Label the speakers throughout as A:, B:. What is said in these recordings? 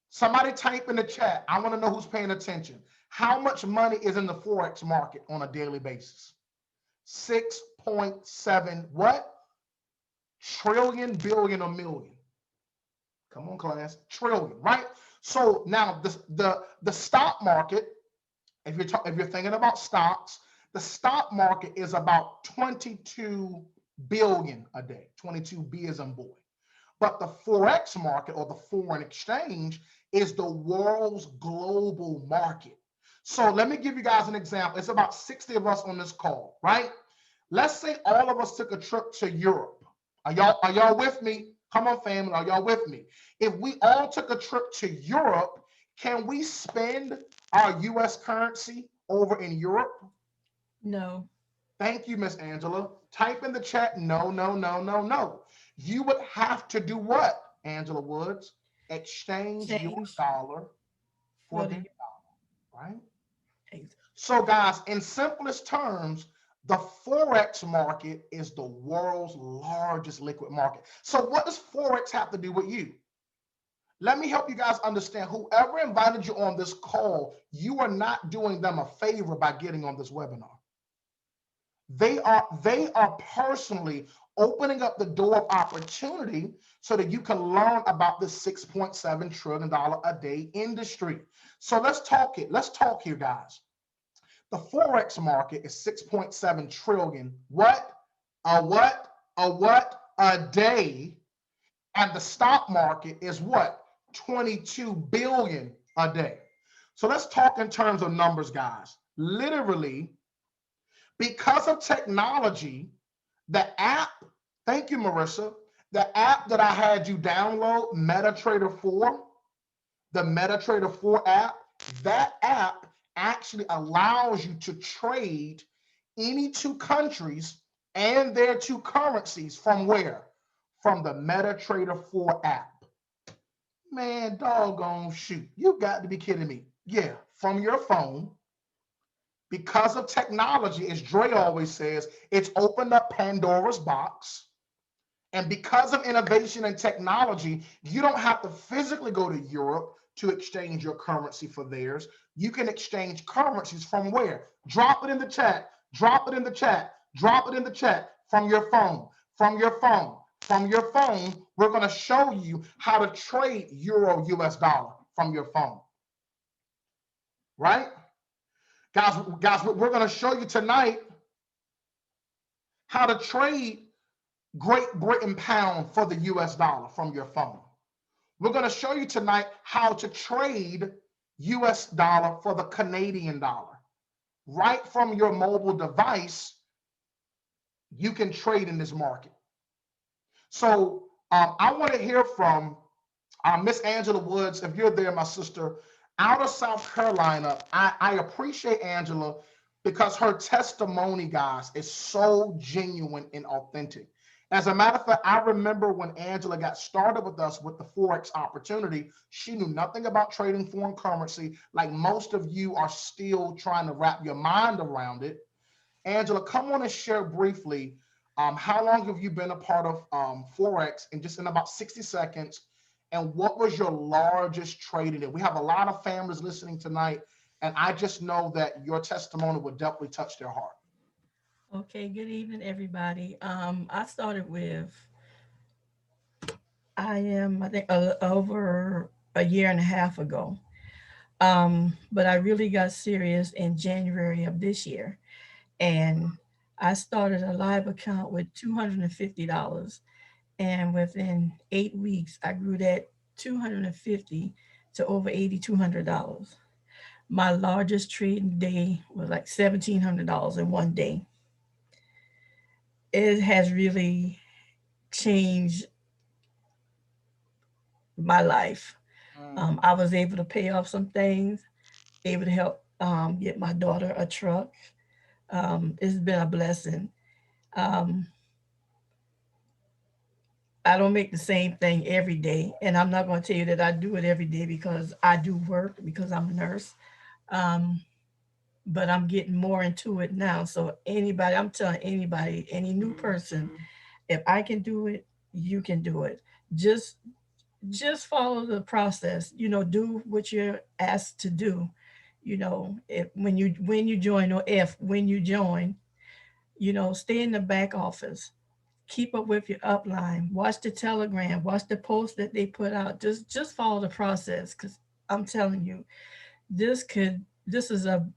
A: Somebody type in the chat. I want to know who's paying attention. How much money is in the Forex market on a daily basis? 6.7 what? Trillion, billion, or million? Come on, class. Trillion, right? So now the stock market, if you're thinking about stocks, the stock market is about 22 billion a day. 22 B as in boy. But the Forex market, or the foreign exchange, is the world's global market. So let me give you guys an example. It's about 60 of us on this call, right? Let's say all of us took a trip to Europe. Are y'all with me? Come on, family. Are y'all with me? If we all took a trip to Europe, can we spend our US currency over in Europe?
B: No.
A: Thank you, Miss Angela. Type in the chat, no, no, no, no, no. You would have to do what, Angela Woods? Exchange your
B: Change
A: dollar for
B: for
A: their
B: the
A: dollar, right?
B: ex-
A: So, guys, in simplest terms, the Forex market is the world's largest liquid market. So, what does Forex have to do with you? Let me help you guys understand. Whoever invited you on this call, you are not doing them a favor by getting on this webinar. They are personally opening up the door of opportunity so that you can learn about this $6.7 trillion a day industry. So let's talk it. Let's talk here, guys. The Forex market is 6.7 trillion. What? A what? A what? A day. And the stock market is what? 22 billion a day. So let's talk in terms of numbers, guys. Literally, because of technology, the app, thank you, Marissa, the app that I had you download, MetaTrader 4, the MetaTrader 4 app, that app actually allows you to trade any two countries and their two currencies from where? From the MetaTrader 4 app. Man, doggone shoot. You got to be kidding me. Yeah, from your phone, because of technology, as Dre always says, it's opened up Pandora's box. And because of innovation and technology, you don't have to physically go to Europe to exchange your currency for theirs. You can exchange currencies from where? Drop it in the chat. Drop it in the chat. Drop it in the chat from your phone. From your phone. From your phone, we're going to show you how to trade Euro US dollar from your phone. Right? Guys, we're going to show you tonight how to trade Great Britain pound for the US dollar from your phone. We're going to show you tonight how to trade US dollar for the Canadian dollar. Right from your mobile device, you can trade in this market. So I want to hear from Miss Angela Woods. If you're there, my sister, out of South Carolina, I appreciate Angela because her testimony, guys, is so genuine and authentic. As a matter of fact, I remember when Angela got started with us with the Forex opportunity, she knew nothing about trading foreign currency. Like most of you are still trying to wrap your mind around it. Angela, come on and share briefly, how long have you been a part of Forex, and just in about 60 seconds, and what was your largest trade in it? We have a lot of families listening tonight, and I just know that your testimony will definitely touch their heart.
B: Okay, good evening, everybody. I started with, I think, over a year and a half ago. But I really got serious in January of this year. And I started a live account with $250. And within 8 weeks, I grew that 250 to over $8,200. My largest trading day was like $1,700 in one day. It has really changed my life.
A: Mm.
B: I was able to pay off some things, able to help get my daughter a truck. It's been a blessing. Um, I don't make the same thing every day, and I'm not going to tell you that I do it every day because I do work because I'm a nurse. Um, but I'm getting more into it now. So anybody, I'm telling anybody, any new person, if I can do it, you can do it. Just just follow the process. Do what you're asked to do. If when you join, or if when you join, stay in the back office. Keep up with your upline. Watch the telegram. Watch the posts that they put out. Just follow the process, because I'm telling you, this is a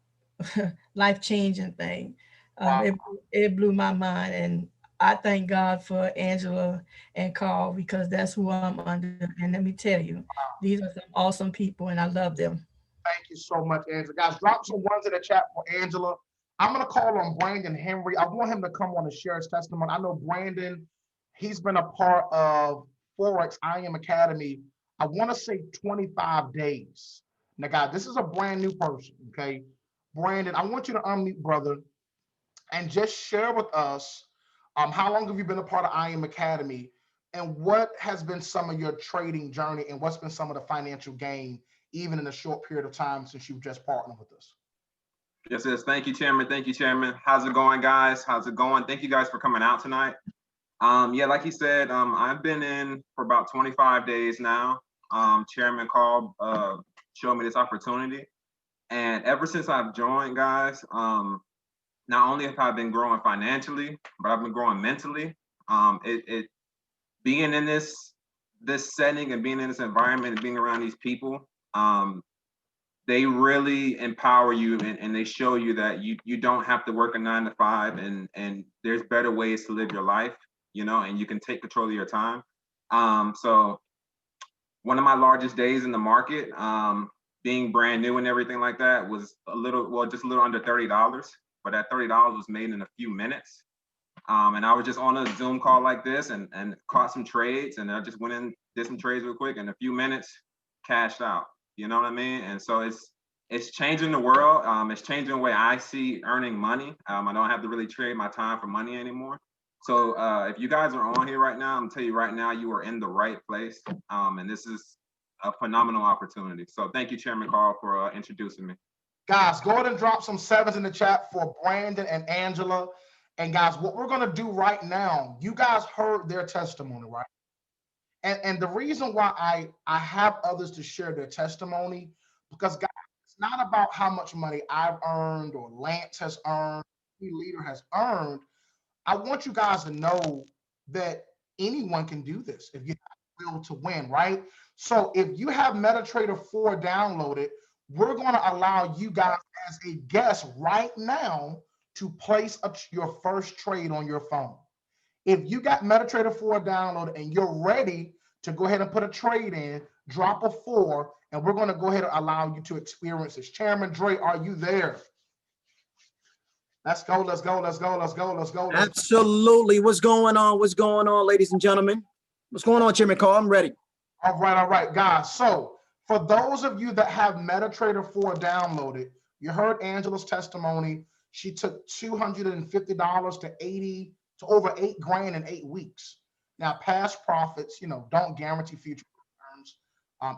B: life changing thing.
A: Wow.
B: It blew my mind, and I thank God for Angela and Carl, because that's who I'm under. And let me tell you, these are some awesome people, and I love them.
A: Thank you so much, Angela. Guys, drop some ones in the chat for Angela. I'm going to call on Brandon Henry. I want him to come on and share his testimony. I know Brandon, he's been a part of Forex IM Academy, I want to say 25 days. Now, guys, this is a brand new person, okay? Brandon, I want you to unmute, brother, and just share with us how long have you been a part of IM Academy, and what has been some of your trading journey, and what's been some of the financial gain, even in a short period of time since you've just partnered with us?
C: Yes, yes. Thank you, Chairman. Thank you, Chairman. How's it going, guys? How's it going? Thank you guys for coming out tonight. Yeah, like he said, I've been in for about 25 days now. Chairman Carl showed me this opportunity. And ever since I've joined, guys, not only have I been growing financially, but I've been growing mentally. Being in this setting and being in this environment and being around these people, they really empower you, and they show you that you don't have to work a 9 to 5, and there's better ways to live your life, and you can take control of your time. So one of my largest days in the market, being brand new and everything like that, was just a little under $30, but that $30 was made in a few minutes. And I was just on a Zoom call like this and caught some trades, and I just went in, did some trades real quick, in a few minutes, cashed out. You know what I mean? And so it's changing the world. It's changing the way I see earning money. I don't have to really trade my time for money anymore. So if you guys are on here right now, I'm gonna tell you right now, you are in the right place. And this is a phenomenal opportunity. So thank you, Chairman Carl, for introducing me.
A: Guys, go ahead and drop some sevens in the chat for Brandon and Angela. And guys, what we're gonna do right now, you guys heard their testimony, right? And the reason why I have others to share their testimony, because guys, it's not about how much money I've earned or Lance has earned, any leader has earned. I want you guys to know that anyone can do this if you have the will to win, right? So if you have MetaTrader 4 downloaded, we're going to allow you guys as a guest right now to place your first trade on your phone. If you got MetaTrader 4 downloaded and you're ready to go ahead and put a trade in, drop a 4, and we're going to go ahead and allow you to experience this. Chairman Dre, are you there? Let's go, let's go, let's go, let's go, let's go.
D: Absolutely. What's going on? What's going on, ladies and gentlemen? What's going on, Chairman Carl? I'm ready.
A: All right, guys. So for those of you that have MetaTrader 4 downloaded, you heard Angela's testimony. She took $250 to over $8,000 in 8 weeks. Now, past profits, don't guarantee future returns.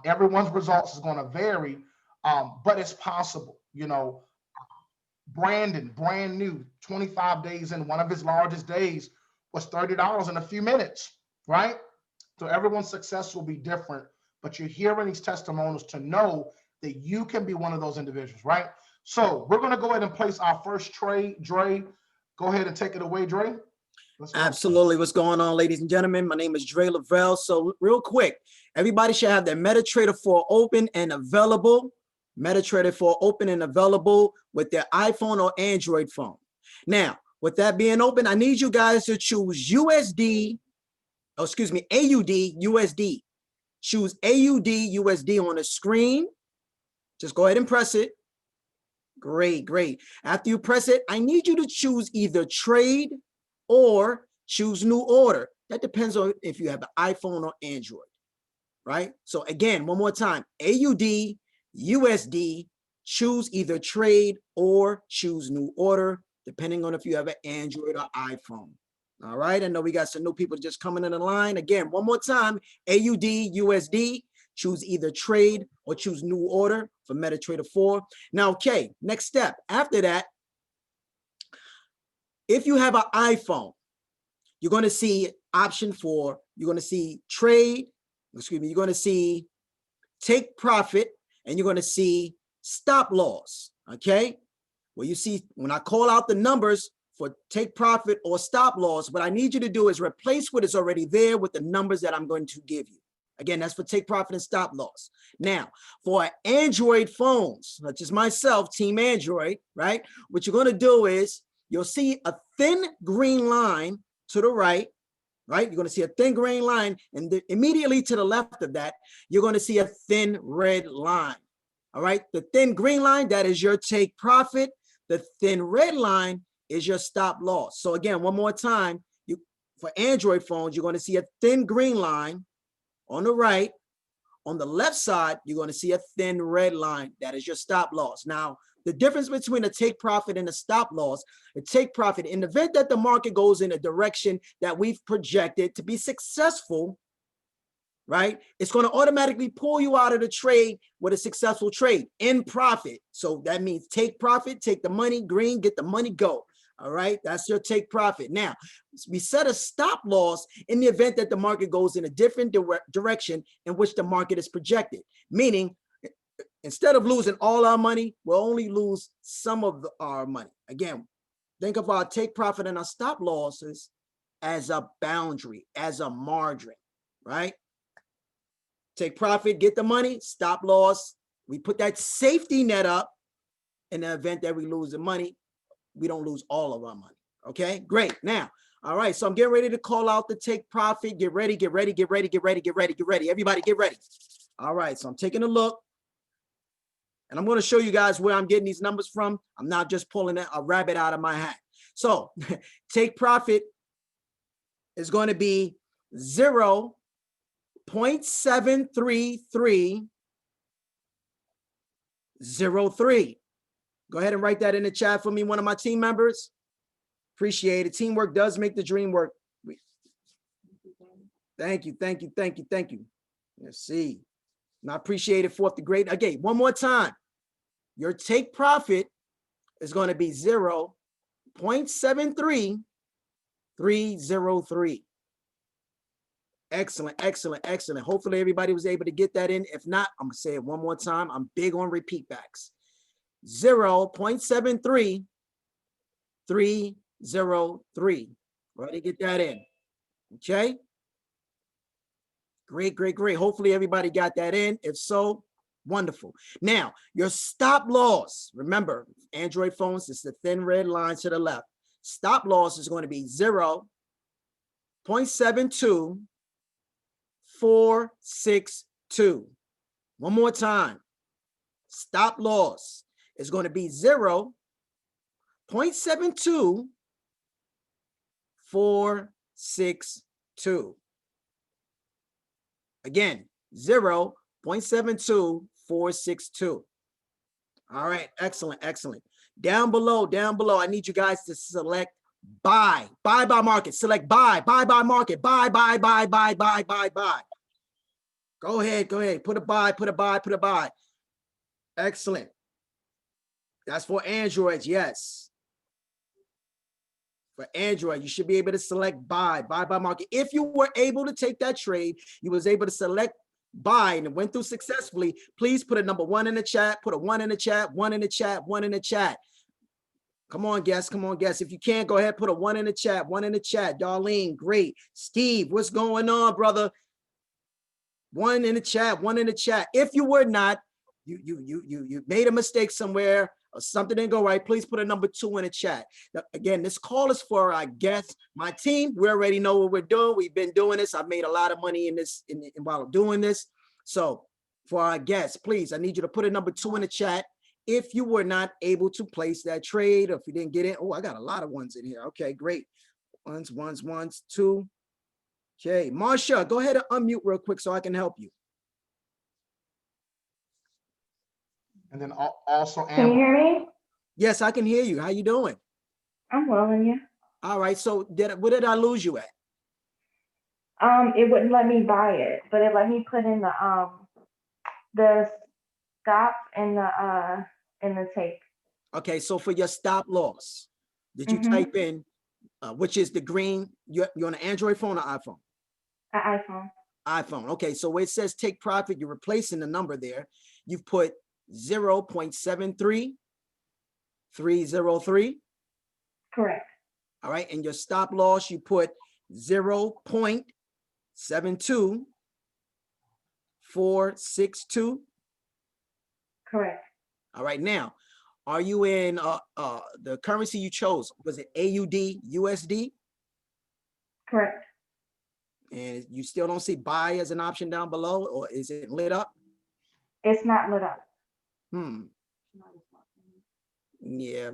A: Everyone's results is going to vary, but it's possible. Brandon, brand new, 25 days in, one of his largest days was $30 in a few minutes, right? So everyone's success will be different, but you're hearing these testimonials to know that you can be one of those individuals, right? So we're going to go ahead and place our first trade. Dre, go ahead and take it away, Dre.
D: Absolutely. What's going on, ladies and gentlemen? My name is Dre Lavelle. So real quick, everybody should have their MetaTrader 4 open and available. MetaTrader 4 open and available with their iPhone or Android phone. Now, with that being open, I need you guys to choose AUD, USD. Choose AUD, USD on the screen. Just go ahead and press it. Great, great. After you press it, I need you to choose either trade or choose new order. That depends on if you have an iPhone or Android, right? So again, one more time, AUD, USD, choose either trade or choose new order, depending on if you have an Android or iPhone. All right, I know we got some new people just coming in the line. Again, one more time, AUD, USD, choose either trade or choose new order for MetaTrader 4. Now, okay, next step. After that, if you have an iPhone, you're going to see option 4. You're going to see trade. excuse me, you're going to see take profit, and you're going to see stop loss. Okay. Well, you see, when I call out the numbers for take profit or stop loss, what I need you to do is replace what is already there with the numbers that I'm going to give you. Again, that's for take profit and stop loss. Now, for Android phones, such as myself, Team Android, right? What you're going to do is you'll see a thin green line to the right, right? You're going to see a thin green line, and immediately to the left of that, you're going to see a thin red line. All right. The thin green line, that is your take profit. The thin red line is your stop loss. So again, one more time, for Android phones, you're going to see a thin green line on the right. On the left side, you're going to see a thin red line. That is your stop loss. Now, the difference between a take profit and a stop loss, a take profit, in the event that the market goes in a direction that we've projected to be successful, right? It's going to automatically pull you out of the trade with a successful trade in profit. So that means take profit, take the money, green, get the money, go. All right, that's your take profit. Now, we set a stop loss in the event that the market goes in a different direction in which the market is projected, meaning instead of losing all our money, we'll only lose some of our money. Again, think of our take profit and our stop losses as a boundary, as a margin, right? Take profit, get the money, stop loss. We put that safety net up in the event that we lose the money. We don't lose all of our money. Okay, great. Now, all right, so I'm getting ready to call out the take profit. Get ready, get ready, get ready, get ready, get ready, get ready. Everybody get ready. All right, so I'm taking a look. And I'm going to show you guys where I'm getting these numbers from. I'm not just pulling a rabbit out of my hat. So take profit is going to be 0.73303. Go ahead and write that in the chat for me, one of my team members. Appreciate it. Teamwork does make the dream work. Thank you, thank you, thank you, thank you. Let's see. And I appreciate it, fourth grade. Okay, one more time. Your take profit is going to be 0.73303. Excellent, excellent, excellent. Hopefully everybody was able to get that in. If not, I'm going to say it one more time. I'm big on repeat backs. 0.73303. Ready to get that in. Okay. Great, great, great. Hopefully everybody got that in. If so, wonderful. Now, your stop loss, remember, Android phones, it's the thin red line to the left. Stop loss is going to be 0.72462. One more time. Stop loss is going to be 0.72462. Again, 0.72462. All right, excellent, excellent. Down below, I need you guys to select buy by market. Select buy by market. Buy. Go ahead. Put a buy. Excellent. That's for Androids, yes. For Android, you should be able to select buy by market. If you were able to take that trade, you was able to select buy and it went through successfully, please put a number 1 in the chat, put a 1 in the chat, 1 in the chat, 1 in the chat. Come on, guys. If you can't, go ahead, put a 1 in the chat, 1 in the chat. Darlene, great. Steve, what's going on, brother? 1 in the chat, 1 in the chat. If you were not, you made a mistake somewhere or something didn't go right, please put a number 2 in the chat. Now, again, this call is for our guests. My team, we already know what we're doing. We've been doing this. I've made a lot of money in this while doing this. So for our guests, please, I need you to put a number 2 in the chat if you were not able to place that trade or if you didn't get it. Oh, I got a lot of ones in here. Okay, great. Ones, 2. Okay, Marsha, go ahead and unmute real quick so I can help you.
A: And then also,
E: Can you hear me?
D: Yes, I can hear you. How you doing?
E: I'm well, and you?
D: All right. So what did I lose you at?
E: It wouldn't let me buy it, but it let me put in the stop and the take.
D: Okay. So for your stop loss, did you type in which is the green? You're on an Android phone or iPhone?
E: An iPhone.
D: iPhone. Okay, so where it says take profit, you're replacing the number there. You've put 0.73303.
E: Correct.
D: All right, and your stop loss, you put 0.72462.
E: Correct.
D: All right, now, are you in the currency you chose? Was it AUD, USD?
E: Correct.
D: And you still don't see buy as an option down below, or is it lit up?
E: It's not lit up.
D: Yeah.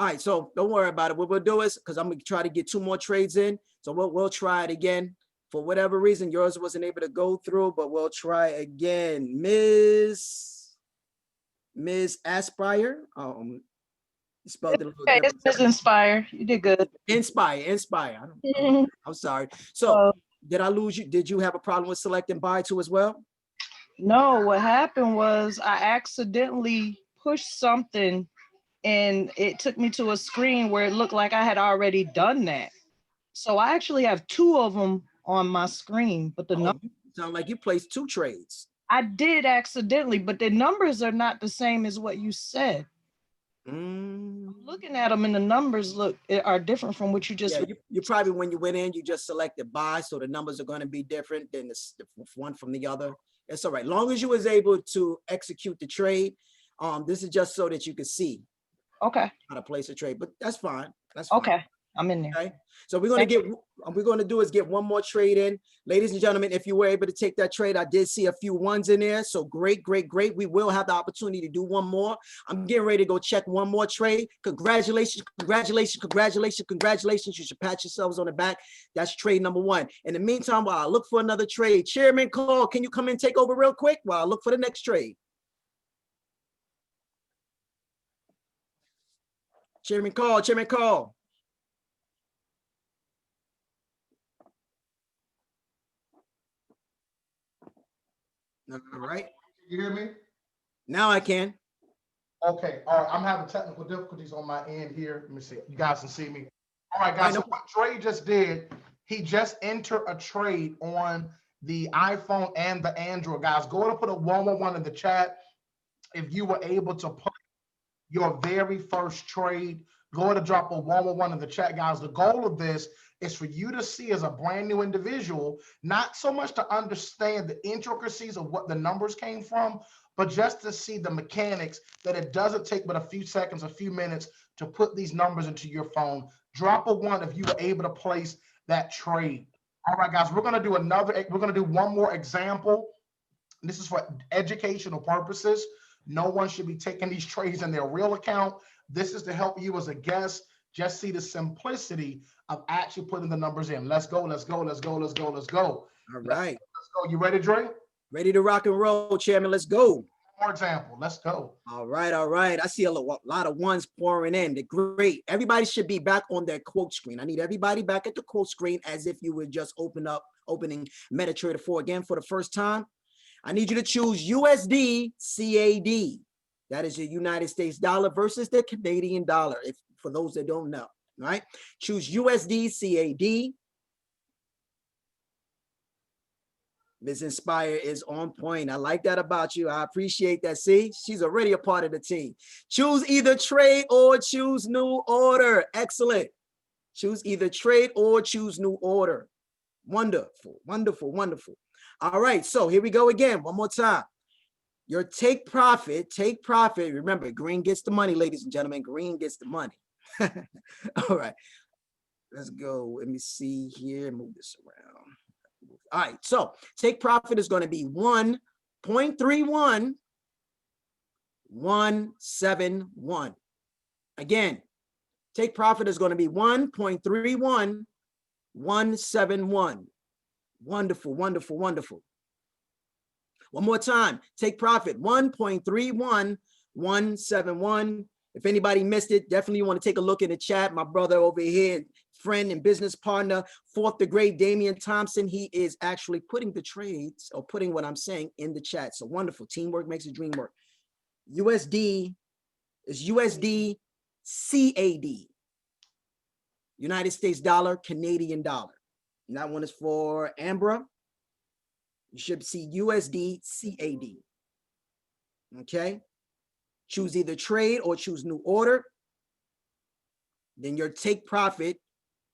D: All right, so don't worry about it. What we'll do is, because I'm gonna try to get 2 more trades in, so we'll try it again. For whatever reason, yours wasn't able to go through, but we'll try again. Ms. Aspire. You spelled it a little
F: Okay,
D: different.
F: it's Inspire. You did good.
D: Inspire. I'm sorry. So
F: Uh,
D: did I lose you? Did you have a problem with selecting buy too as well?
F: No, what happened was I accidentally pushed something and it took me to a screen where it looked like I had already done that. So I actually have 2 of them on my screen, but
D: Sound like you placed 2 trades.
F: I did accidentally, but the numbers are not the same as what you said. Looking at them and the numbers are different from what you just.
D: Yeah, you probably, when you went in, you just selected buy, so the numbers are going to be different than the one from the other. It's all right. Long as you was able to execute the trade, this is just so that you can see
F: Okay.
D: how to place a trade, but that's fine. That's fine.
F: Okay. I'm in there.
D: Okay. So we're going to do is get 1 more trade in. Ladies and gentlemen, if you were able to take that trade, I did see a few ones in there. So great. We will have the opportunity to do 1 more. I'm getting ready to go check 1 more trade. Congratulations. You should pat yourselves on the back. That's trade number 1. In the meantime, while I look for another trade, Chairman Call, can you come and take over real quick while I look for the next trade? Chairman Call. All right.
A: You hear me?
D: Now I can.
A: Okay. All right. I'm having technical difficulties on my end here. Let me see. You guys can see me. All right, guys. So what Dre just did, he just entered a trade on the iPhone and the Android. Guys, go ahead and put a 111 in the chat. If you were able to put your very first trade, go ahead and drop a 111 in the chat, guys. The goal of this is for you to see as a brand new individual, not so much to understand the intricacies of what the numbers came from, but just to see the mechanics that it doesn't take but a few seconds, a few minutes to put these numbers into your phone. Drop a 1 if you were able to place that trade. All right, guys, we're gonna do 1 more example. This is for educational purposes. No one should be taking these trades in their real account. This is to help you as a guest just see the simplicity of actually putting the numbers in. Let's go.
D: All right.
A: Let's go. You ready, Dre?
D: Ready to rock and roll, Chairman. Let's go.
A: For example, let's go.
D: All right. I see a lot of ones pouring in. They're great. Everybody should be back on their quote screen. I need everybody back at the quote screen as if you would just opening MetaTrader 4 again for the first time. I need you to choose USD CAD. That is your United States dollar versus the Canadian dollar. For those that don't know, right? Choose USD CAD. Ms. Inspire is on point. I like that about you. I appreciate that. See, she's already a part of the team. Choose either trade or choose new order. Excellent. Choose either trade or choose new order. Wonderful. All right, so here we go again. 1 more time. Your take profit. Remember, green gets the money, ladies and gentlemen. Green gets the money. All right, let's go. Let me see here. Move this around. All right, so take profit is going to be 1.31171. Again, take profit is going to be 1.31171. Wonderful. 1 more time. Take profit 1.31171. If anybody missed it, definitely want to take a look in the chat. My brother over here, friend and business partner, 4th the great Damian Thompson, he is actually putting the trades or putting what I'm saying in the chat. So wonderful. Teamwork makes the dream work. USD is USD CAD. United States dollar, Canadian dollar. And that one is for Ambra. You should see USD CAD. Okay. Choose either trade or choose new order. Then your take profit,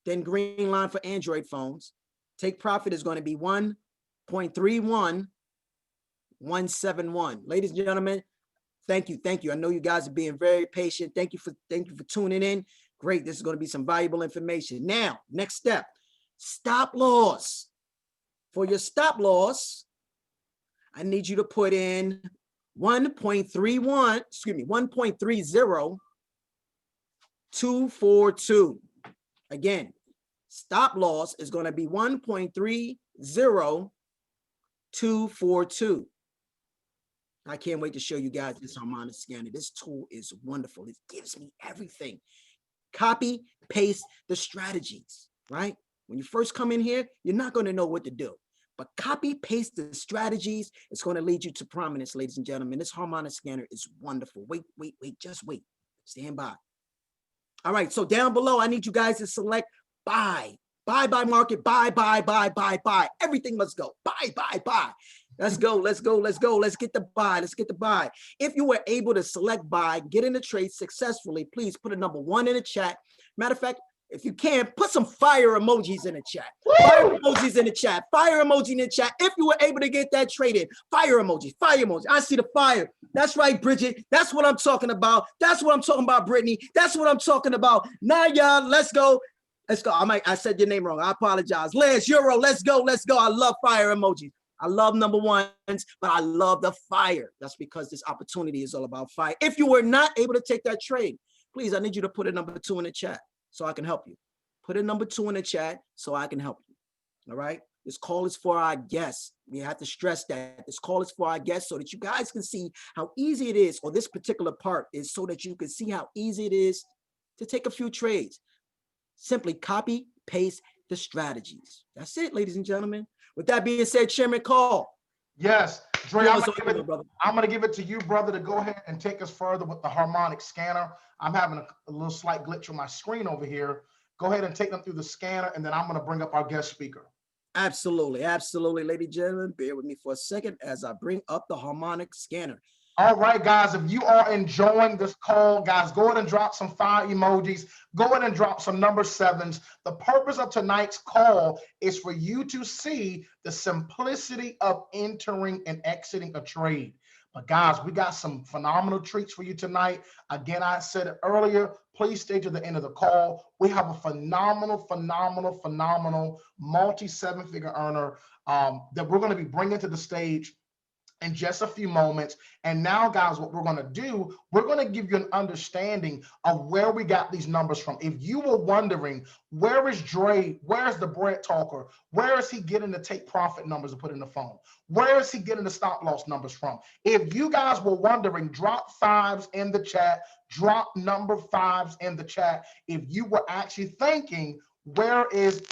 D: then green line for Android phones. Take profit is going to be 1.31171. Ladies and gentlemen, thank you. Thank you. I know you guys are being very patient. Thank you for tuning in. Great. This is going to be some valuable information. Now, next step, stop loss. For your stop loss, I need you to put in 1.30242. Again, stop loss is going to be 1.30242. I can't wait to show you guys this harmonic scanner. This tool is wonderful. It gives me everything. Copy, paste the strategies, right? When you first come in here, you're not going to know what to do. But copy, paste the strategies. It's going to lead you to prominence, ladies and gentlemen. This harmonic scanner is wonderful. Wait, just wait. Stand by. All right, so down below, I need you guys to select buy. Buy market, buy. Everything must go. Buy. Let's go. Let's get the buy. If you were able to select buy, get in the trade successfully, please put a number 1 in the chat. Matter of fact, if you can, put some fire emojis in the chat. Fire emojis in the chat. Fire emoji in the chat. If you were able to get that traded, fire emoji. I see the fire. That's right, Bridget. That's what I'm talking about. That's what I'm talking about, Brittany. That's what I'm talking about. Now, y'all, let's go. Let's go. I said your name wrong. I apologize. Les, Euro, let's go. I love fire emojis. I love number ones, but I love the fire. That's because this opportunity is all about fire. If you were not able to take that trade, please, I need you to put a number 2 in the chat so I can help you. Put a number 2 in the chat so I can help you. All right. This call is for our guests. We have to stress that this call is for our guests so that you guys can see how easy it is, or this particular part is so that you can see how easy it is to take a few trades. Simply copy, paste the strategies. That's it, ladies and gentlemen. With that being said, Chairman Call.
A: Yes, Dre, I'm
D: brother.
A: gonna give it to you, brother, to go ahead and take us further with the harmonic scanner. I'm having a little slight glitch on my screen over here. Go ahead and take them through the scanner, and then I'm gonna bring up our guest speaker.
D: Absolutely, ladies and gentlemen. Bear with me for a second as I bring up the harmonic scanner.
A: All right, guys, if you are enjoying this call, guys, go ahead and drop some fire emojis. Go ahead and drop some number 7s. The purpose of tonight's call is for you to see the simplicity of entering and exiting a trade. But guys, we got some phenomenal treats for you tonight. Again, I said it earlier, please stay to the end of the call. We have a phenomenal multi-7-figure earner that we're going to be bringing to the stage in just a few moments. And now, guys, what we're going to do, we're going to give you an understanding of where we got these numbers from. If you were wondering, where is Dre? Where's the bread talker? Where is he getting the take profit numbers to put in the phone? Where is he getting the stop loss numbers from? If you guys were wondering, drop 5s in the chat, drop number 5s in the chat. If you were actually thinking, where is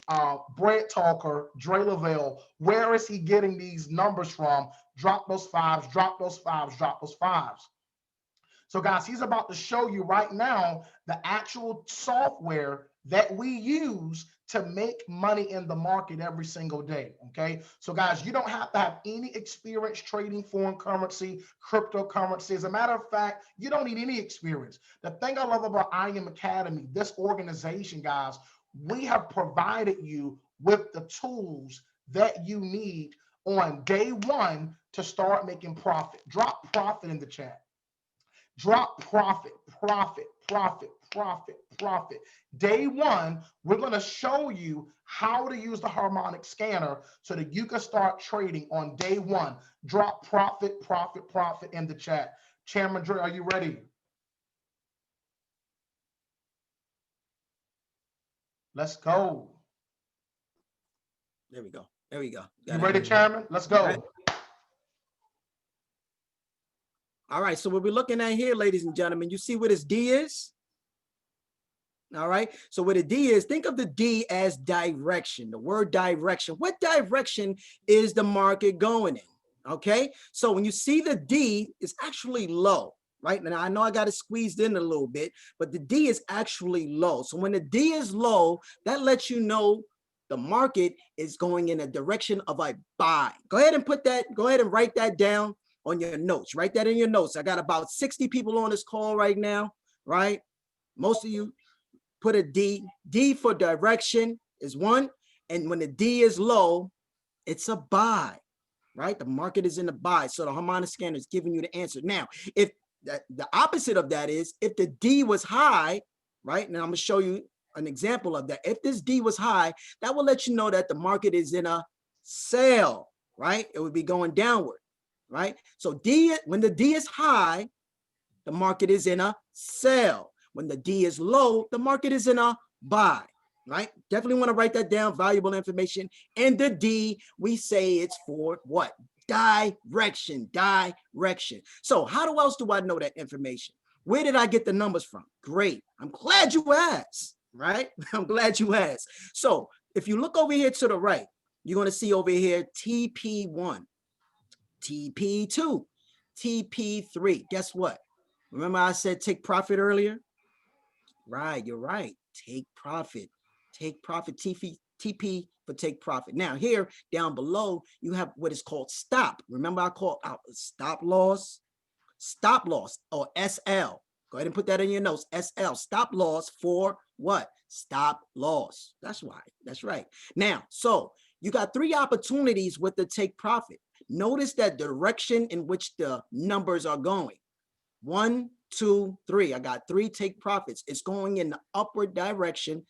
A: bread talker Dre Lavelle? Where is he getting these numbers from? Drop those 5s, drop those 5s, drop those 5s. So guys, he's about to show you right now the actual software that we use to make money in the market every single day, okay? So guys, you don't have to have any experience trading foreign currency, cryptocurrency. As a matter of fact, you don't need any experience. The thing I love about I Am Academy, this organization, guys, we have provided you with the tools that you need on day 1 to start making profit. Drop profit in the chat. Drop profit. Day 1, we're going to show you how to use the harmonic scanner so that you can start trading on day 1. Drop profit in the chat. Chairman Dre, are you ready? Let's go.
D: There we go.
A: You ready, Chairman? Let's go.
D: Right. All right, so what we're looking at here, ladies and gentlemen, you see what this D is? All right, so what a D is, think of the D as direction, the word direction. What direction is the market going in? Okay, so when you see the D, it's actually low, right? Now I know I got it squeezed in a little bit, but the D is actually low. So when the D is low, that lets you know the market is going in a direction of a buy. Go ahead and write that down on your notes. Write that in your notes. I got about 60 people on this call right now, right? Most of you put a D. D for direction is 1. And when the D is low, it's a buy, right? The market is in the buy. So the harmonic scanner is giving you the answer. Now, if the opposite of that is if the D was high, right? Now I'm going to show you an example of that. If this D was high, that will let you know that the market is in a sell, right? It would be going downward, right? So when the D is high, the market is in a sell. When the D is low, the market is in a buy, right? Definitely want to write that down, valuable information. And the D, we say it's for what? Direction. So how else do I know that information? Where did I get the numbers from? Great. I'm glad you asked, right? I'm glad you asked. So if you look over here to the right, you're going to see over here TP1, TP2, TP3. Guess what? Remember I said take profit earlier? Right, you're right. Take profit. TP for take profit. Now here down below, you have what is called stop. Remember I called out stop loss or SL. Go ahead and put that in your notes. SL, stop loss for what? Stop loss. That's right. Now, so you got 3 opportunities with the take profit. Notice that direction in which the numbers are going. 1, 2, 3. I got 3 take profits. It's going in the upward direction.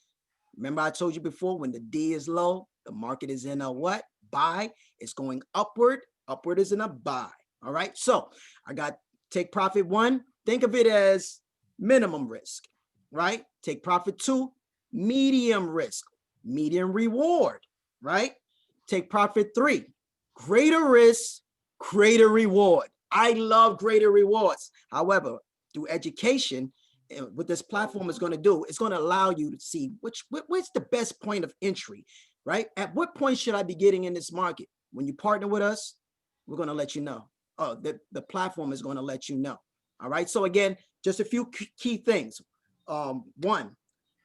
D: Remember I told you before, when the D is low, the market is in a what? Buy. It's going upward. Upward is in a buy. All right. So I got take profit 1. Think of it as minimum risk, right? Take profit 2, medium risk, medium reward, right? Take profit 3, greater risk, greater reward. I love greater rewards. However, through education, what this platform is going to do, it's going to allow you to see what's the best point of entry, right? At what point should I be getting in this market? When you partner with us, we're going to let you know. The platform is going to let you know. All right. So again, just a few key things. 1,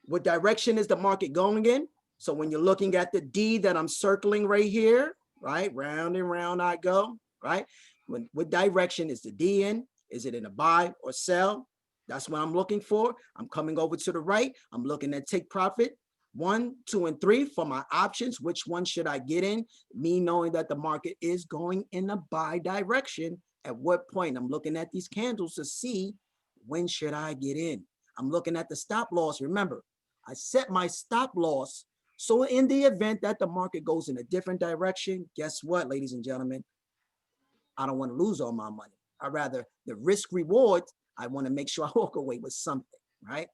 D: what direction is the market going in? So when you're looking at the D that I'm circling right here, right? Round and round I go, right? What direction is the D in? Is it in a buy or sell? That's what I'm looking for. I'm coming over to the right. I'm looking at take profit 1, 2, and 3 for my options. Which one should I get in? Me knowing that the market is going in a buy direction. At what point? I'm looking at these candles to see when should I get in. I'm looking at the stop loss. Remember, I set my stop loss. So in the event that the market goes in a different direction, guess what, ladies and gentlemen? I don't want to lose all my money. I rather the risk reward, I want to make sure I walk away with something, right?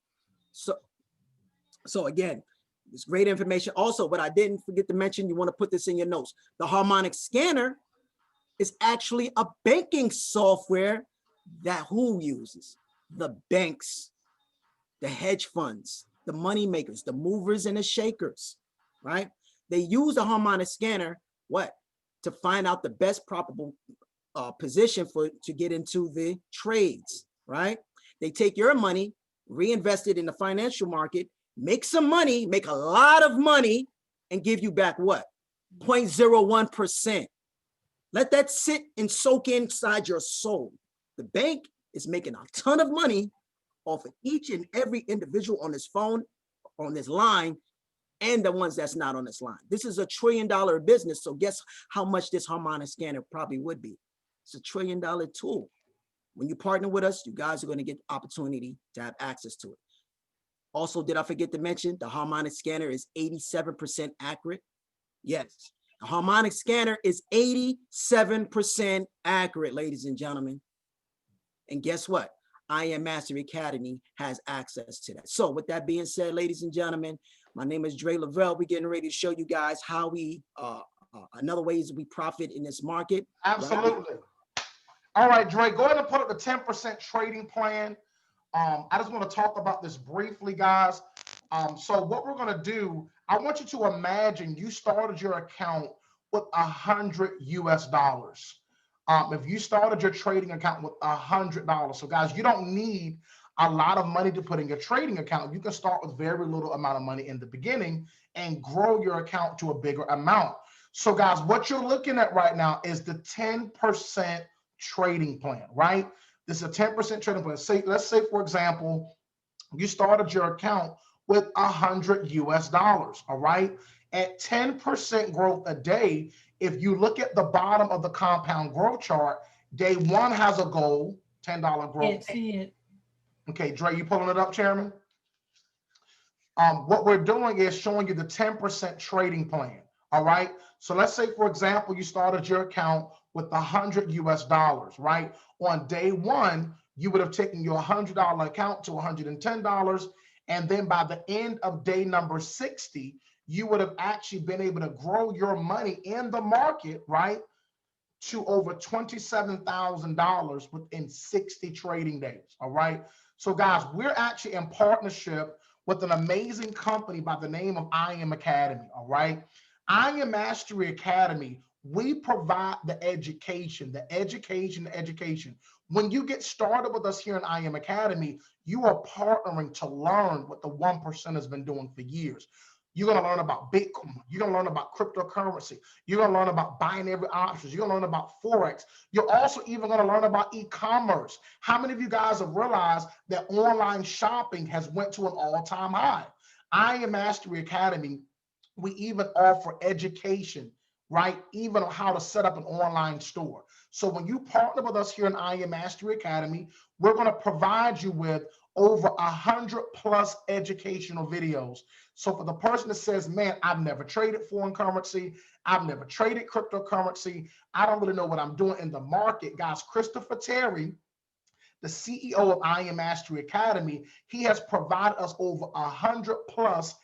D: So again, it's great information. Also, what I didn't forget to mention, you want to put this in your notes. The harmonic scanner is actually a banking software that who uses? The banks, the hedge funds, the money makers, the movers and the shakers, right? They use the harmonic scanner, what? To find out the best probable position to get into the trades, right? They take your money, reinvest it in the financial market, make some money, make a lot of money, and give you back what? 0.01%. Let that sit and soak inside your soul. The bank is making a ton of money off of each and every individual on this phone, on this line, and the ones that's not on this line. This is $1 trillion business. So guess how much this harmonic scanner probably would be? It's $1 trillion tool. When you partner with us, you guys are going to get the opportunity to have access to it. Also, did I forget to mention the harmonic scanner is 87% accurate? Yes, the harmonic scanner is 87% accurate, ladies and gentlemen. And guess what? I Am Mastery Academy has access to that. So with that being said, ladies and gentlemen, my name is Dre Lavelle. We're getting ready to show you guys how we, another ways we profit in this market.
A: Absolutely. Right? All right, Dre, go ahead and put up the 10% trading plan. I just want to talk about this briefly, guys. So what we're going to do, I want you to imagine you started your account with $100 US. If you started your trading account with $100, so guys, you don't need a lot of money to put in your trading account. You can start with very little amount of money in the beginning and grow your account to a bigger amount. So guys, what you're looking at right now is the 10% trading plan, right? This is a 10% trading plan. Let's say, for example, you started your account with $100 all right? At 10% growth a day, if you look at the bottom of the compound growth chart, day one has a goal, $10 growth.
B: Can't see it.
A: Okay, Dre, you pulling it up, Chairman? What we're doing is showing you the 10% trading plan, all right? So let's say, for example, you started your account with $100, right? On day one, you would have taken your $100 account to $110. And then by the end of day number 60, you would have actually been able to grow your money in the market, right, to over $27,000 within 60 trading days, all right? So guys, we're actually in partnership with an amazing company by the name of I Am Academy, all right? I Am Mastery Academy, we provide the education. When you get started with us here in I Am Academy, you are partnering to learn what the 1% has been doing for years. You're going to learn about Bitcoin. You're going to learn about cryptocurrency. You're going to learn about binary options. You're going to learn about Forex. You're also even going to learn about e-commerce. How many of you guys have realized that online shopping has went to an all-time high? I Am Mastery Academy, we even offer education, right? Even on how to set up an online store. So when you partner with us here in I Am Mastery Academy, we're going to provide you with over 100+ educational videos. So for the person that says, man, I've never traded foreign currency, I've never traded cryptocurrency, I don't really know what I'm doing in the market, guys, Christopher Terry, the CEO of I Am Mastery Academy, he has provided us over 100+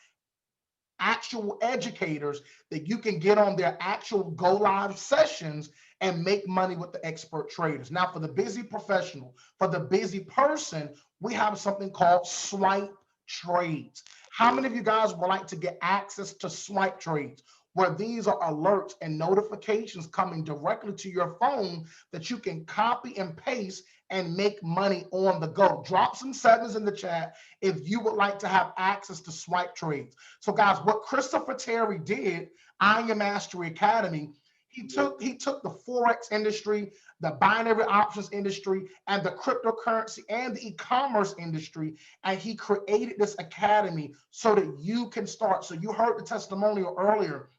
A: actual educators that you can get on their actual go live sessions and make money with the expert traders. Now, for the busy professional, for the busy person, we have something called swipe trades. How many of you guys would like to get access to swipe trades, where these are alerts and notifications coming directly to your phone that you can copy and paste and make money on the go? Drop some sevens in the chat if you would like to have access to swipe trades. So guys, what Christopher Terry did, I Am Mastery Academy, he took the Forex industry, the binary options industry, and the cryptocurrency and the e-commerce industry, and he created this academy so that you can start. So you heard the testimonial earlier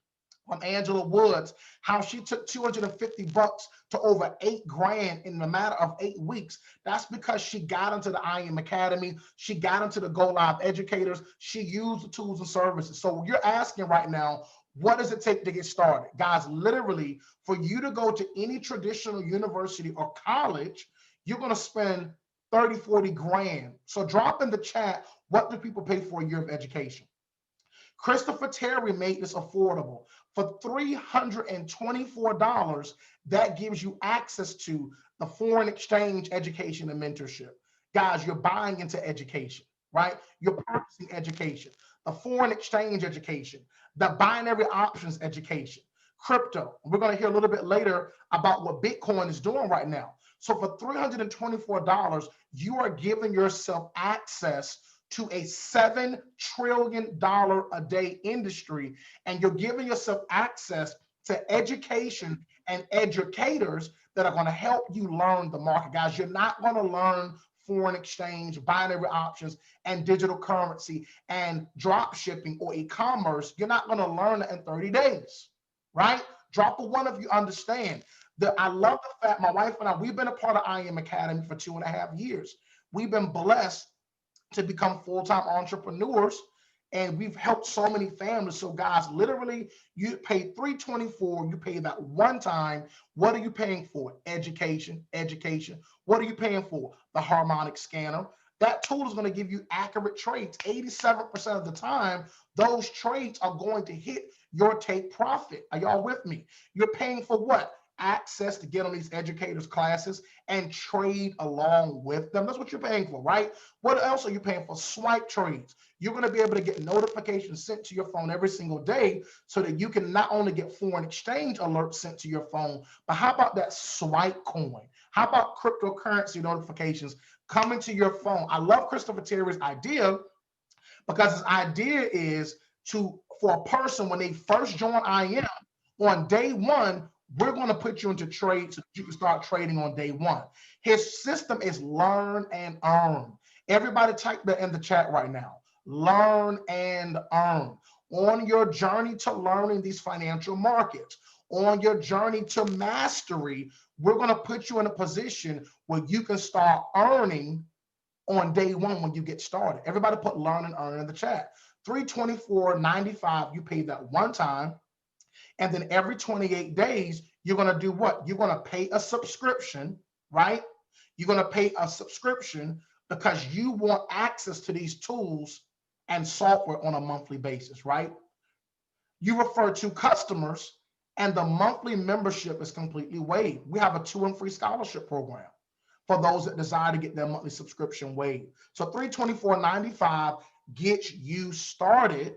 A: from Angela Woods, how she took $250 to over $8 grand in a matter of 8 weeks. That's because she got into the I Am Academy. She got into the Go Live educators. She used the tools and services. So you're asking right now, what does it take to get started? Guys, literally, for you to go to any traditional university or college, you're going to spend 30, 40 grand. So drop in the chat, what do people pay for a year of education? Christopher Terry made this affordable. For $324, that gives you access to the foreign exchange education and mentorship. Guys, you're buying into education, right? You're purchasing education, the foreign exchange education, the binary options education, crypto. We're going to hear a little bit later about what Bitcoin is doing right now. So for $324, you are giving yourself access to a $7 trillion a day industry, and you're giving yourself access to education and educators that are going to help you learn the market. Guys, you're not going to learn foreign exchange, binary options, and digital currency and drop shipping or e-commerce. You're not going to learn it in 30 days, right? Drop a one if you understand. I love the fact my wife and I, we've been a part of I Am Academy for 2.5 years. We've been blessed to become full-time entrepreneurs, and we've helped so many families. So guys, literally, you pay $324, you pay that one time. What are you paying for? Education. What are you paying for? The harmonic scanner. That tool is going to give you accurate trades. 87% of the time, those trades are going to hit your take profit. Are y'all with me? You're paying for what? access to get on these educators' classes and trade along with them. That's what you're paying for, right? What else are you paying for? Swipe trades. You're going to be able to get notifications sent to your phone every single day so that you can not only get foreign exchange alerts sent to your phone, but how about that swipe coin? How about cryptocurrency notifications coming to your phone? I love Christopher Terry's idea, because his idea is for a person, when they first join IM, on day one, we're going to put you into trade so that you can start trading on day one. His system is learn and earn. Everybody type that in the chat right now. Learn and earn. On your journey to learning these financial markets, on your journey to mastery, we're going to put you in a position where you can start earning on day one when you get started. Everybody put learn and earn in the chat. $324.95, you pay that one time. And then every 28 days, you're going to do what? You're going to pay a subscription, right? You're going to pay a subscription because you want access to these tools and software on a monthly basis, right? You refer to customers, and the monthly membership is completely waived. We have a 2 and free scholarship program for those that desire to get their monthly subscription waived. So $324.95 gets you started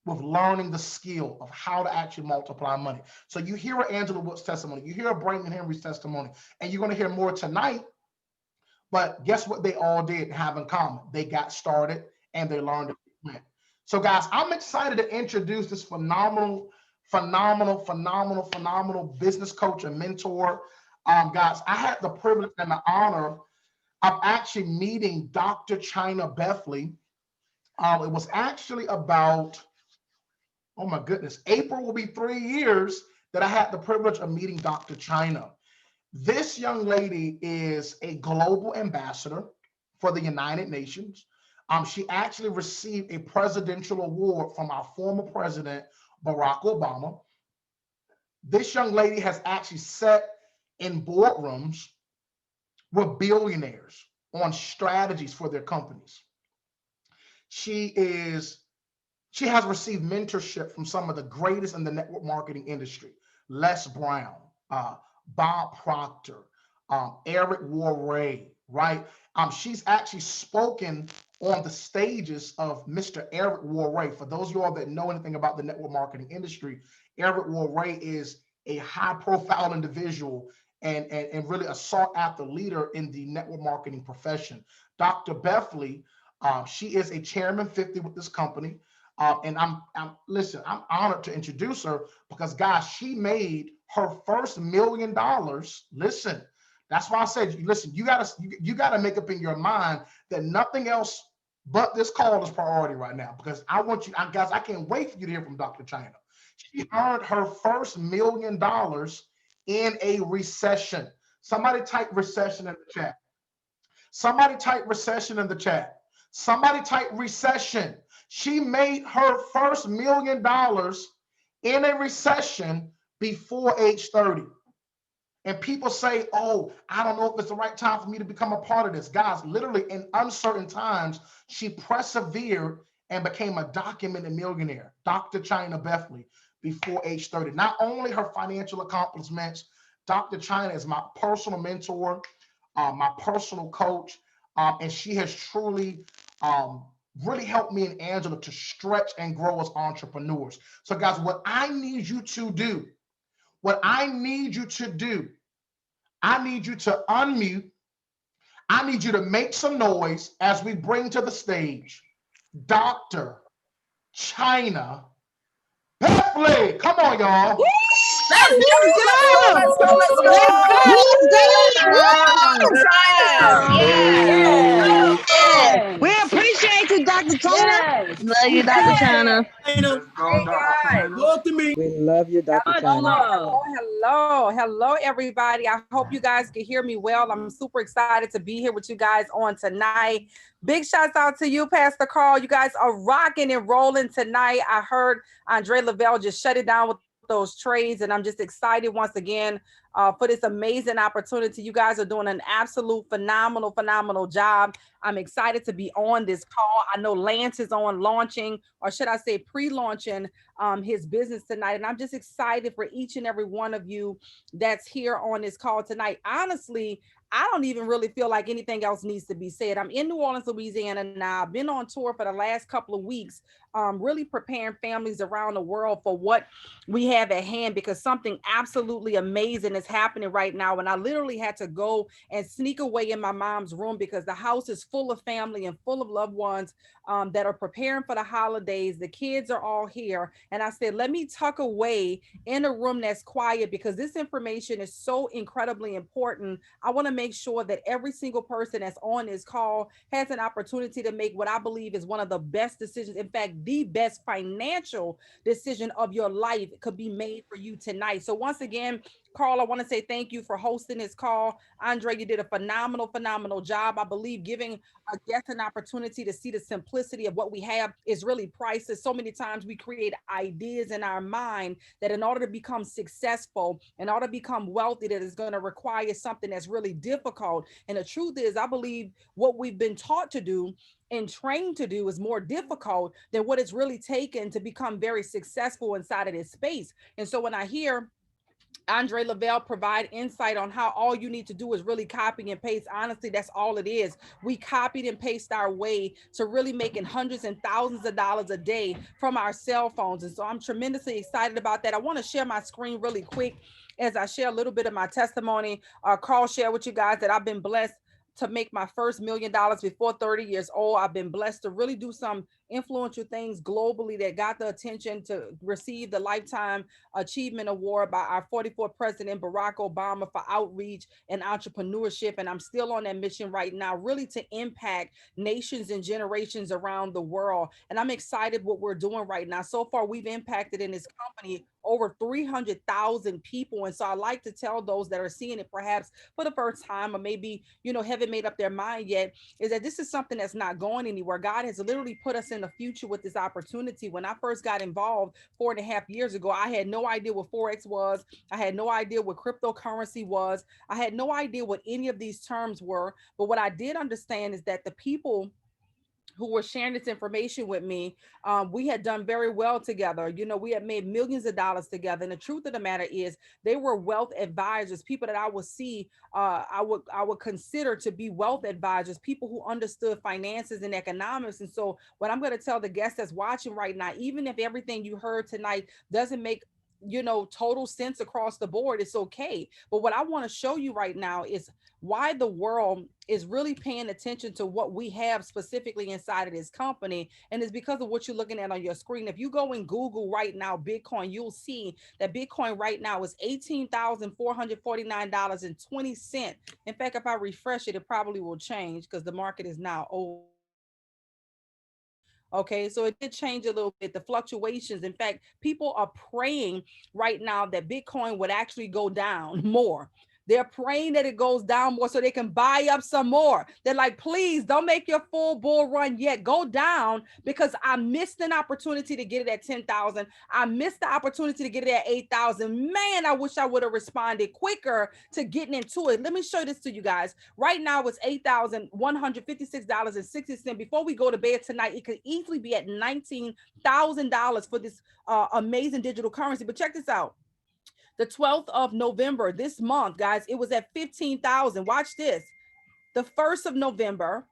A: with learning the skill of how to actually multiply money. So you hear Angela Wood's testimony, you hear Brandon Henry's testimony, and you're going to hear more tonight. But guess what they all did have in common? They got started and they learned it. So guys, I'm excited to introduce this phenomenal business coach and mentor. Guys, I had the privilege and the honor of actually meeting Dr. China Bethley. It was actually about, oh my goodness, April will be 3 years that I had the privilege of meeting Dr. China. This young lady is a global ambassador for the United Nations. She actually received a presidential award from our former president, Barack Obama. This young lady has actually sat in boardrooms with billionaires on strategies for their companies. She has received mentorship from some of the greatest in the network marketing industry: Les Brown, Bob Proctor, Eric Worre, right? She's actually spoken on the stages of Mr. Eric Worre. For those of you all that know anything about the network marketing industry, Eric Worre is a high-profile individual and really a sought-after leader in the network marketing profession. Dr. Bethley, she is a Chairman 50 with this company. And I'm honored to introduce her because, guys, she made her first $1 million. Listen, that's why I said, listen, you gotta make up in your mind that nothing else but this call is priority right now, because I want you, guys, I can't wait for you to hear from Dr. China. She earned her first $1 million in a recession. Somebody type recession in the chat. Somebody type recession in the chat. Somebody type recession. She made her first $1 million in a recession before age 30. And people say, oh, I don't know if it's the right time for me to become a part of this. Guys, literally in uncertain times, she persevered and became a documented millionaire, Dr. China Bethley, before age 30. Not only her financial accomplishments, Dr. China is my personal mentor, my personal coach, and she has truly really helped me and Angela to stretch and grow as entrepreneurs. So guys, what I need you to do, I need you to unmute. I need you to make some noise as we bring to the stage Dr. China Bethley. Come on, y'all.
G: Let's go. We appreciate you, Dr. China.
H: Love you, Dr. China.
C: Let's go, Dr. China.
D: Talk to me.
I: We love you, Dr. China.
J: Hello, everybody. I hope you guys can hear me well. I'm super excited to be here with you guys on tonight. Big shouts out to you, Pastor Carl. You guys are rocking and rolling tonight. I heard Andre Lavelle just shut it down with those trades, and I'm just excited once again for this amazing opportunity. You guys are doing an absolute phenomenal job. I'm excited to be on this call. I know Lance is on launching, or should I say pre-launching his business tonight. And I'm just excited for each and every one of you that's here on this call tonight. Honestly, I don't even really feel like anything else needs to be said. I'm in New Orleans, Louisiana now. I've been on tour for the last couple of weeks, really preparing families around the world for what we have at hand, because something absolutely amazing is happening right now. And I literally had to go and sneak away in my mom's room because the house is full of family and full of loved ones that are preparing for the holidays. The kids are all here. And I said, let me tuck away in a room that's quiet, because this information is so incredibly important. I want to make sure that every single person that's on this call has an opportunity to make what I believe is one of the best decisions. In fact, the best financial decision of your life could be made for you tonight. So once again, Carl, I want to say thank you for hosting this call. Andre, you did a phenomenal job. I believe giving a guest an opportunity to see the simplicity of what we have is really priceless. So many times we create ideas in our mind that in order to become successful, in order to become wealthy, that is going to require something that's really difficult. And the truth is, I believe what we've been taught to do and trained to do is more difficult than what it's really taken to become very successful inside of this space. And so when I hear Andre Lavelle provide insight on how all you need to do is really copy and paste. Honestly, that's all it is. We copied and pasted our way to really making hundreds and thousands of dollars a day from our cell phones. And so I'm tremendously excited about that. I want to share my screen really quick as I share a little bit of my testimony. Carl shared with you guys that I've been blessed to make my first $1 million before 30 years old. I've been blessed to really do some influential things globally that got the attention to receive the Lifetime Achievement Award by our 44th President, Barack Obama, for outreach and entrepreneurship. And I'm still on that mission right now, really to impact nations and generations around the world. And I'm excited what we're doing right now. So far, we've impacted in this company over 300,000 people. And so I like to tell those that are seeing it perhaps for the first time, or maybe, haven't made up their mind yet, is that this is something that's not going anywhere. God has literally put us in the future with this opportunity. When I first got involved 4.5 years ago, I had no idea what Forex was. I had no idea what cryptocurrency was. I had no idea what any of these terms were. But what I did understand is that the people who were sharing this information with me, we had done very well together. We had made millions of dollars together. And the truth of the matter is, they were wealth advisors, people that I would see, I would consider to be wealth advisors, people who understood finances and economics. And so what I'm going to tell the guests that's watching right now, even if everything you heard tonight doesn't make total sense across the board, it's okay. But what I want to show you right now is why the world is really paying attention to what we have specifically inside of this company. And it's because of what you're looking at on your screen. If you go and Google right now, Bitcoin, you'll see that Bitcoin right now is $18,449.20. In fact, if I refresh it, it probably will change because the market is now over. Okay, so it did change a little bit, the fluctuations. In fact, people are praying right now that Bitcoin would actually go down more. They're praying that it goes down more so they can buy up some more. They're like, please don't make your full bull run yet. Go down, because I missed an opportunity to get it at 10,000. I missed the opportunity to get it at 8,000. Man, I wish I would have responded quicker to getting into it. Let me show this to you guys. Right now it's $8,156.60. Before we go to bed tonight, it could easily be at $19,000 for this amazing digital currency. But check this out. The 12th of November, this month, guys, it was at 15,000. Watch this. The 1st of November,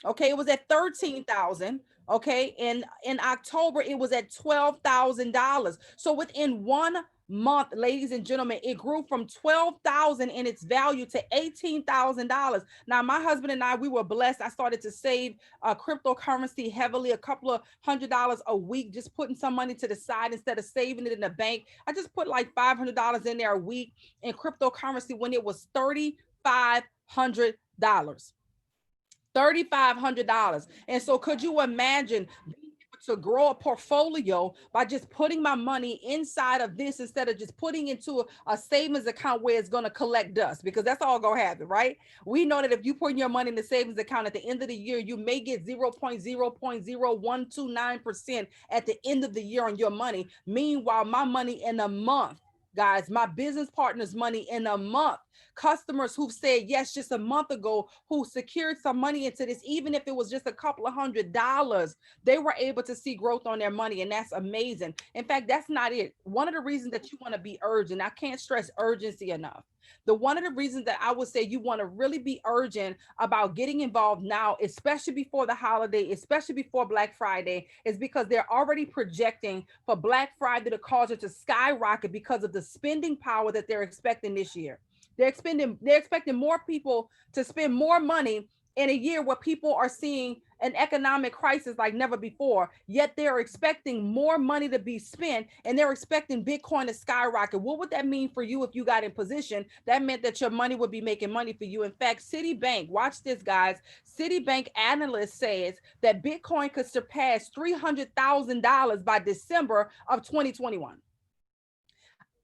J: okay, it was at 13,000. Okay, and in October, it was at $12,000. So within 1 month, ladies and gentlemen, it grew from 12,000 in its value to $18,000. Now, my husband and I, we were blessed. I started to save cryptocurrency heavily, a couple of $100 a week, just putting some money to the side instead of saving it in the bank. I just put like $500 in there a week in cryptocurrency when it was $3,500. $3,500. And so could you imagine to grow a portfolio by just putting my money inside of this instead of just putting into a savings account where it's going to collect dust? Because that's all going to happen, right? We know that if you put your money in the savings account at the end of the year, you may get 0.0129% at the end of the year on your money. Meanwhile, my money in a month guys, my business partner's money in a month. Customers who've said yes just a month ago, who secured some money into this, even if it was just a couple of $100s, they were able to see growth on their money, and that's amazing. In fact, that's not it. One of the reasons that you want to be urgent, I can't stress urgency enough. One of the reasons that I would say you want to really be urgent about getting involved now, especially before the holiday, especially before Black Friday, is because they're already projecting for Black Friday to cause it to skyrocket because of the spending power that they're expecting this year. They're expecting more people to spend more money in a year where people are seeing an economic crisis like never before, yet they're expecting more money to be spent, and they're expecting Bitcoin to skyrocket. What would that mean for you if you got in position? That meant that your money would be making money for you. In fact, Citibank, watch this, guys. Citibank analyst says that Bitcoin could surpass $300,000 by December of 2021.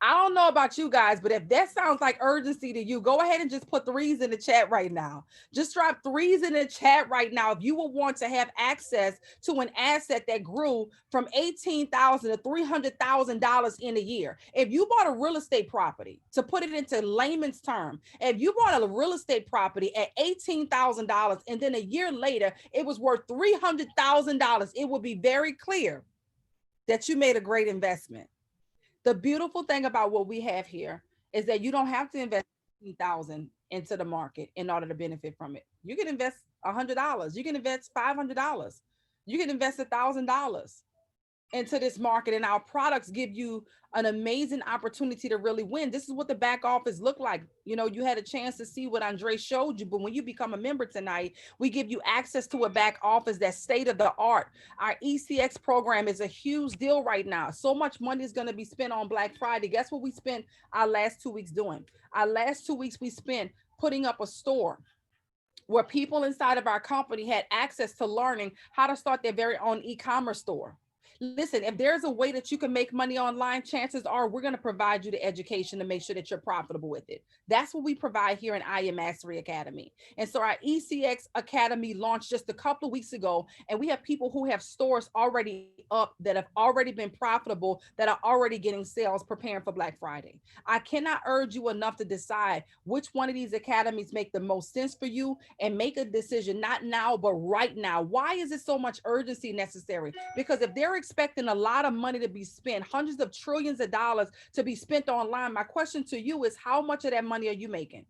J: I don't know about you guys, but if that sounds like urgency to you, go ahead and just put threes in the chat right now. Just drop threes in the chat right now if you will want to have access to an asset that grew from $18,000 to $300,000 in a year. If you bought a real estate property, to put it into layman's term, if you bought a real estate property at $18,000 and then a year later it was worth $300,000, it would be very clear that you made a great investment. The beautiful thing about what we have here is that you don't have to invest $1,000 into the market in order to benefit from it. You can invest $100. You can invest $500. You can invest $1,000 into this market, and our products give you an amazing opportunity to really win. This is what the back office look like. You know, you had a chance to see what Andre showed you, but when you become a member tonight, we give you access to a back office that's state of the art. Our ECX program is a huge deal right now. So much money is going to be spent on Black Friday. Guess what we spent our last 2 weeks doing? Our last 2 weeks we spent putting up a store where people inside of our company had access to learning how to start their very own e-commerce store. Listen, if there's a way that you can make money online, chances are we're going to provide you the education to make sure that you're profitable with it. That's what we provide here in IM Mastery Academy. And so our ECX Academy launched just a couple of weeks ago, and we have people who have stores already up that have already been profitable, that are already getting sales, preparing for Black Friday. I cannot urge you enough to decide which one of these academies make the most sense for you, and make a decision, not now, but right now. Why is it so much urgency necessary? Because if they're expecting a lot of money to be spent, hundreds of trillions of dollars to be spent online, my question to you is, how much of that money are you making?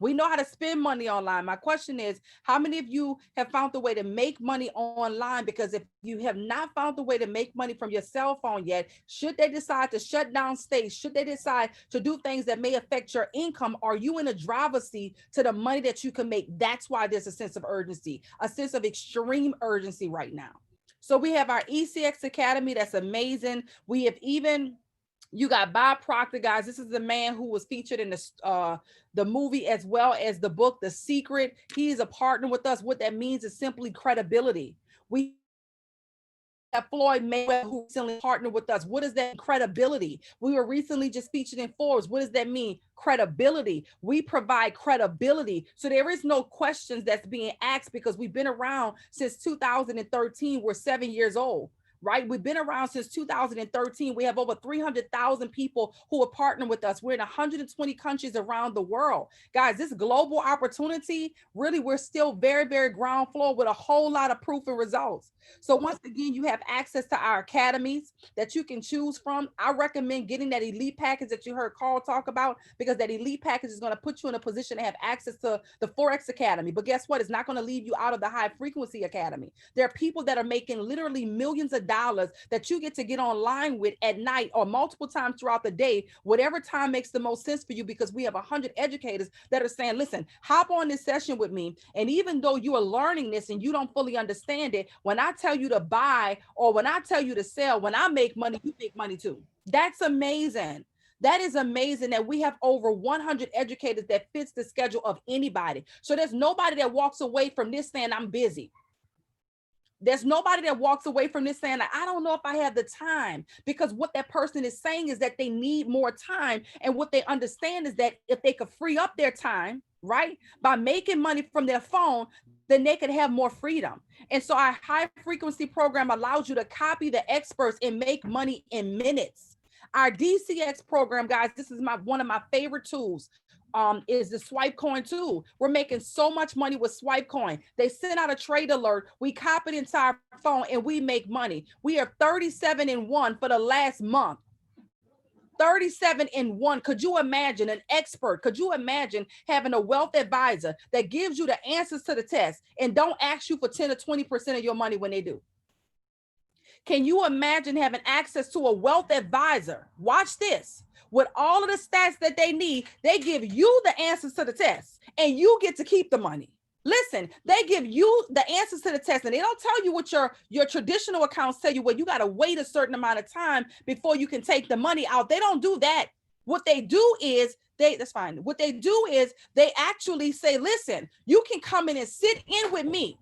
J: We know how to spend money online. My question is, how many of you have found the way to make money online? Because if you have not found the way to make money from your cell phone yet, should they decide to shut down states, should they decide to do things that may affect your income, are you in a driver's seat to the money that you can make? That's why there's a sense of urgency, a sense of extreme urgency right now. So we have our ECX Academy. That's amazing. We have even, you got Bob Proctor, guys. This is the man who was featured in the movie as well as the book, The Secret. He's a partner with us. What that means is simply credibility. We have Floyd Mayweather, who recently partnered with us. What is that? Credibility. We were recently just featured in Forbes. What does that mean? Credibility. We provide credibility. So there is no questions that's being asked, because we've been around since 2013. We're 7 years old. Right? We've been around since 2013. We have over 300,000 people who are partnering with us. We're in 120 countries around the world. Guys, this global opportunity, really, we're still very, very ground floor with a whole lot of proof and results. So once again, you have access to our academies that you can choose from. I recommend getting that elite package that you heard Carl talk about, because that elite package is going to put you in a position to have access to the Forex Academy. But guess what? It's not going to leave you out of the High Frequency Academy. There are people that are making literally millions of dollars that you get to get online with at night or multiple times throughout the day, whatever time makes the most sense for you, because we have 100 educators that are saying, listen, hop on this session with me. And even though you are learning this and you don't fully understand it, when I tell you to buy or when I tell you to sell, when I make money, you make money too. That's amazing. That is amazing that we have over 100 educators that fits the schedule of anybody. So there's nobody that walks away from this saying, I'm busy. There's nobody that walks away from this saying, I don't know if I have the time, because what that person is saying is that they need more time. And what they understand is that if they could free up their time, right, by making money from their phone, then they could have more freedom. And so our high frequency program allows you to copy the experts and make money in minutes. Our DCX program, guys, this is one of my favorite tools. Is the swipe coin tool. We're making so much money with swipe coin. They send out a trade alert. We copy it into our phone and we make money. We are 37-1 for the last month. 37-1. Could you imagine an expert? Could you imagine having a wealth advisor that gives you the answers to the test and don't ask you for 10 or 20% of your money when they do? Can you imagine having access to a wealth advisor? Watch this. With all of the stats that they need, they give you the answers to the test and you get to keep the money. Listen, they give you the answers to the test and they don't tell you what your traditional accounts tell you. Well, you got to wait a certain amount of time before you can take the money out. They don't do that. What they do is that's fine. What they do is they actually say, listen, you can come in and sit in with me.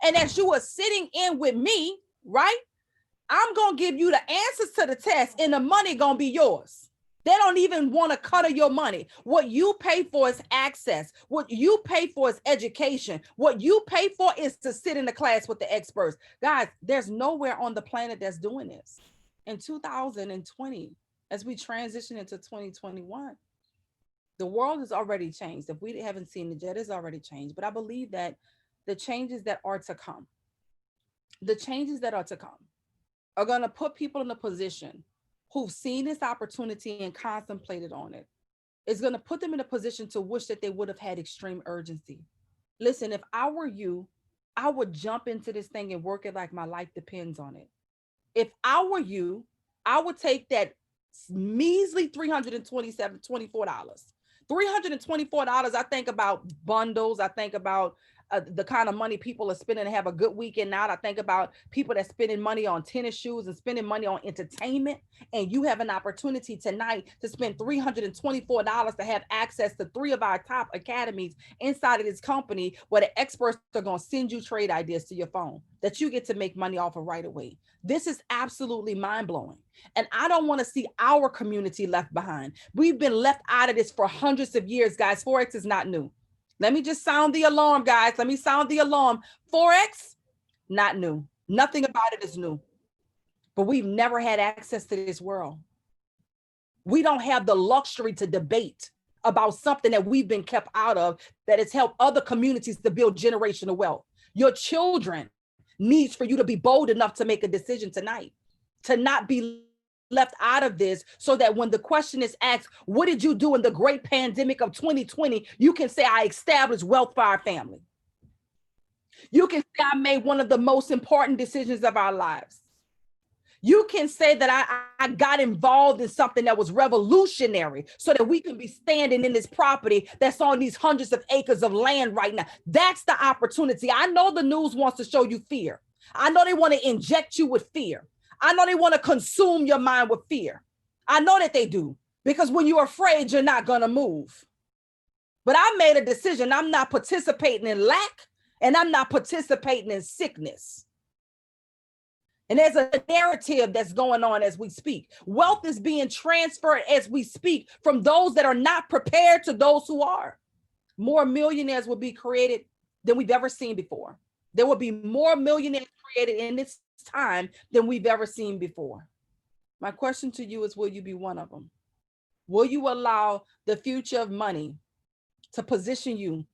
J: And as you are sitting in with me, right? I'm going to give you the answers to the test and the money going to be yours. They don't even want a cut of your money. What you pay for is access. What you pay for is education. What you pay for is to sit in the class with the experts. Guys, there's nowhere on the planet that's doing this. In 2020, as we transition into 2021, the world has already changed. If we haven't seen it yet, it's already changed. But I believe that the changes that are to come, are going to put people in a position who've seen this opportunity and contemplated on it. It's going to put them in a position to wish that they would have had extreme urgency. Listen, if I were you, I would jump into this thing and work it like my life depends on it. If I were you, I would take that measly $324. $324, I think about bundles. I think about the kind of money people are spending to have a good weekend out. I think about people that's spending money on tennis shoes and spending money on entertainment. And you have an opportunity tonight to spend $324 to have access to 3 of our top academies inside of this company where the experts are going to send you trade ideas to your phone that you get to make money off of right away. This is absolutely mind-blowing. And I don't want to see our community left behind. We've been left out of this for hundreds of years, guys. Forex is not new. Let me just sound the alarm, guys. Let me sound the alarm. Forex, not new. Nothing about it is new. But we've never had access to this world. We don't have the luxury to debate about something that we've been kept out of that has helped other communities to build generational wealth. Your children needs for you to be bold enough to make a decision tonight, to not be left out of this, so that when the question is asked, what did you do in the great pandemic of 2020? You can say, I established wealth for our family. You can say, I made one of the most important decisions of our lives. You can say that I got involved in something that was revolutionary so that we can be standing in this property that's on these hundreds of acres of land right now. That's the opportunity. I know the news wants to show you fear. I know they want to inject you with fear. I know they want to consume your mind with fear. I know that they do, because when you're afraid, you're not going to move. But I made a decision. I'm not participating in lack, and I'm not participating in sickness. And there's a narrative that's going on as we speak. Wealth is being transferred as we speak from those that are not prepared to those who are. More millionaires will be created than we've ever seen before. There will be more millionaires created in this time than we've ever seen before. My question to you is, will you be one of them? Will you allow the future of money to position you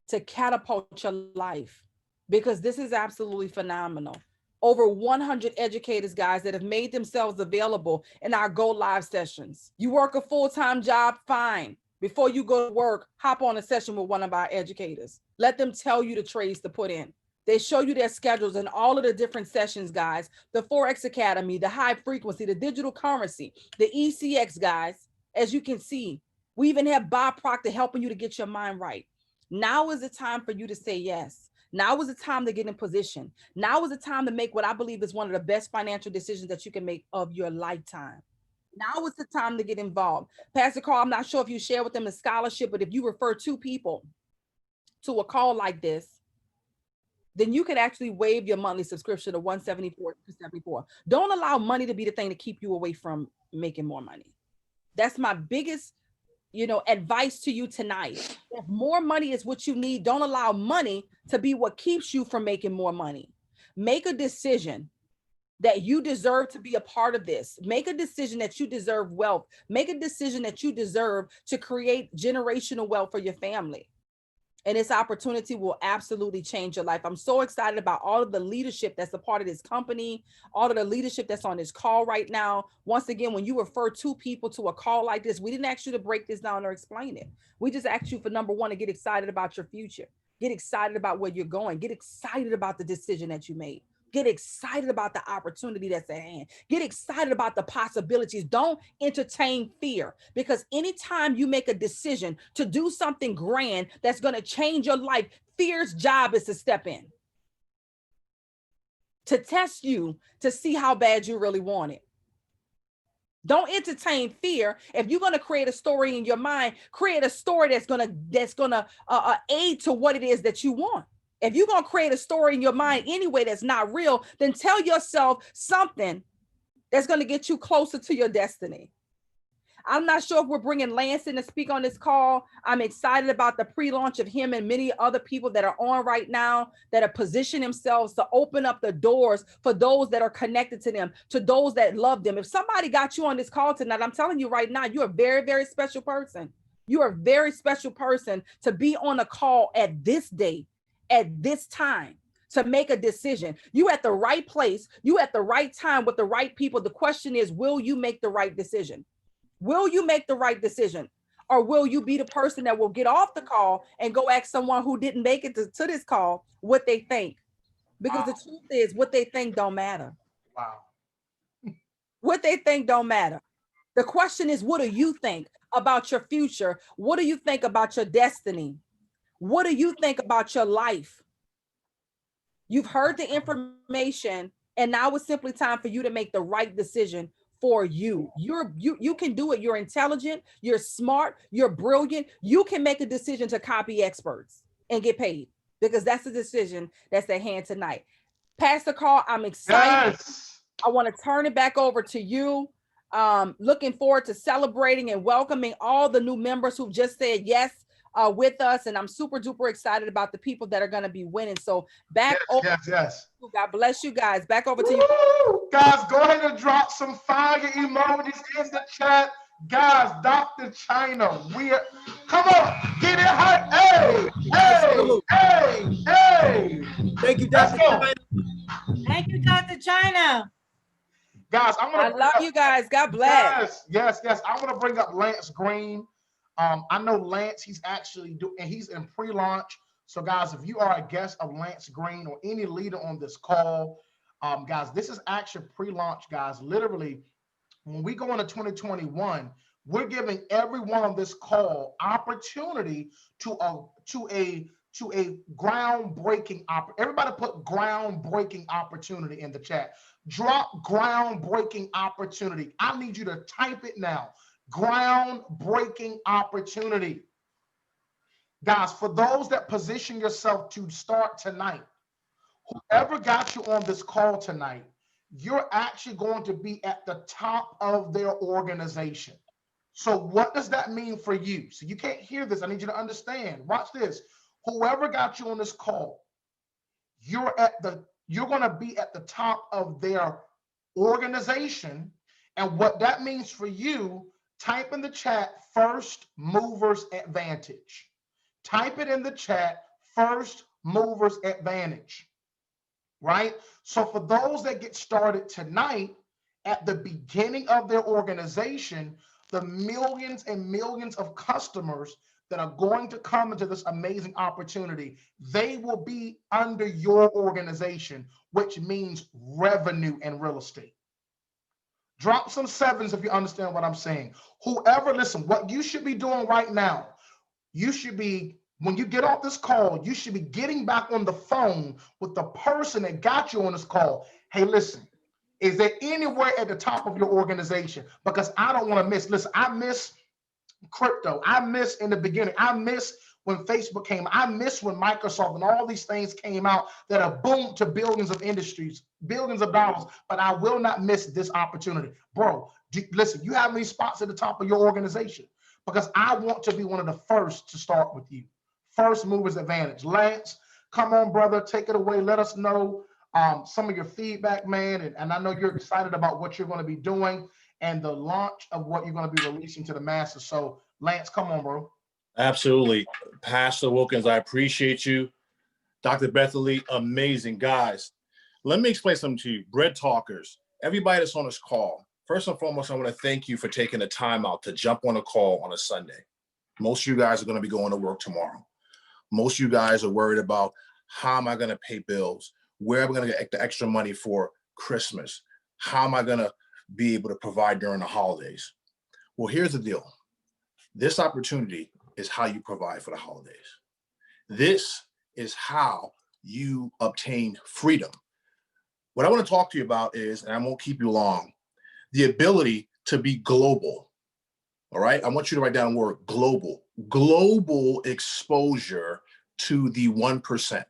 J: to catapult your life? Because this is absolutely phenomenal. Over 100 educators, guys, that have made themselves available in our Go Live sessions. You work a full-time job, fine. Before you go to work, hop on a session with one of our educators. Let them tell you the trades to put in. They show you their schedules and all of the different sessions, guys. The Forex Academy, the high frequency, the digital currency, the ECX, guys. As you can see, we even have Bob Proctor helping you to get your mind right. Now is the time for you to say yes. Now is the time to get in position. Now is the time to make what I believe is one of the best financial decisions that you can make of your lifetime. Now is the time to get involved. Pastor Carl, I'm not sure if you share with them the scholarship, but if you refer 2 people to a call like this, then you can actually waive your monthly subscription to $174 to $274. Don't allow money to be the thing to keep you away from making more money. That's my biggest, advice to you tonight. If more money is what you need, don't allow money to be what keeps you from making more money. Make a decision that you deserve to be a part of this. Make a decision that you deserve wealth. Make a decision that you deserve to create generational wealth for your family. And this opportunity will absolutely change your life. I'm so excited about all of the leadership that's a part of this company, all of the leadership that's on this call right now. Once again, when you refer two people to a call like this, we didn't ask you to break this down or explain it. We just asked you for number one, to get excited about your future. Get excited about where you're going. Get excited about the decision that you made. Get excited about the opportunity that's at hand. Get excited about the possibilities. Don't entertain fear, because anytime you make a decision to do something grand that's going to change your life, fear's job is to step in, to test you, to see how bad you really want it. Don't entertain fear. If you're going to create a story in your mind, create a story that's going to aid to what it is that you want. If you're going to create a story in your mind anyway that's not real, then tell yourself something that's going to get you closer to your destiny. I'm not sure if we're bringing Lance in to speak on this call. I'm excited about the pre-launch of him and many other people that are on right now that are positioning themselves to open up the doors for those that are connected to them, to those that love them. If somebody got you on this call tonight, I'm telling you right now, you're a very, very special person. You are a very special person to be on a call at this date, at this time, to make a decision. You at the right place, you at the right time with the right people. The question is, will you make the right decision? Will you make the right decision? Or will you be the person that will get off the call and go ask someone who didn't make it to this call what they think? Because the truth is, what they think don't matter.
A: Wow.
J: What they think don't matter. The question is, what do you think about your future? What do you think about your destiny? What do you think about your life? You've heard the information, and now it's simply time for you to make the right decision for you. You can do it. You're intelligent, you're smart, you're brilliant. You can make a decision to copy experts and get paid, because that's the decision that's at hand tonight. Pastor Carl, I'm excited.
A: Yes.
J: I want to turn it back over to you. Looking forward to celebrating and welcoming all the new members who've just said yes with us, and I'm super duper excited about the people that are going to be winning. So back over.
A: Yes.
J: God bless you guys. Back over to you.
A: Woo! Guys, go ahead and drop some fire emojis in the chat. Guys, Dr. China, come on, get it hot. Hey.
D: Thank you, Dr. China.
G: Thank you, Dr. China.
A: Guys,
J: I love you guys. God bless.
A: Yes. I want to bring up Lance Green. I know Lance, he's in pre-launch. So guys, if you are a guest of Lance Green or any leader on this call, guys, this is actually pre-launch, guys. Literally, when we go into 2021, we're giving everyone on this call opportunity to a groundbreaking everybody put groundbreaking opportunity in the chat. Drop groundbreaking opportunity. I need you to type it now. Groundbreaking opportunity. Guys, for those that position yourself to start tonight, whoever got you on this call tonight, you're actually going to be at the top of their organization. So what does that mean for you? So you can't hear this. I need you to understand. Watch this. Whoever got you on this call, you're going to be at the top of their organization. And what that means for you, type in the chat, first movers advantage. Type it in the chat, first movers advantage, right? So for those that get started tonight, at the beginning of their organization, the millions and millions of customers that are going to come into this amazing opportunity, they will be under your organization, which means revenue and real estate. Drop some sevens if you understand what I'm saying. Whoever, listen, what you should be doing right now, you should be, when you get off this call, you should be getting back on the phone with the person that got you on this call. Hey, listen, is there anywhere at the top of your organization? Because I don't want to miss. Listen, I miss crypto. I miss in the beginning. I miss when Facebook came. I miss when Microsoft and all these things came out that have boomed to billions of industries, billions of dollars, but I will not miss this opportunity. Bro, listen, you have any spots at the top of your organization? Because I want to be one of the first to start with you. First movers advantage. Lance, come on, brother, take it away. Let us know some of your feedback, man. And I know you're excited about what you're going to be doing and the launch of what you're going to be releasing to the masses. So Lance, come on, bro.
H: Absolutely. Pastor Wilkins, I appreciate you. Dr. Bethany, amazing guys. Let me explain something to you. Bread Talkers, everybody that's on this call, first and foremost, I want to thank you for taking the time out to jump on a call on a Sunday. Most of you guys are going to be going to work tomorrow. Most of you guys are worried about how am I going to pay bills? Where am I going to get the extra money for Christmas? How am I going to be able to provide during the holidays? Well, here's the deal. This opportunity is how you provide for the holidays. This is how you obtain freedom. What I want to talk to you about is, and I won't keep you long, the ability to be global. All right. I want you to write down the word global. Global exposure to the 1%.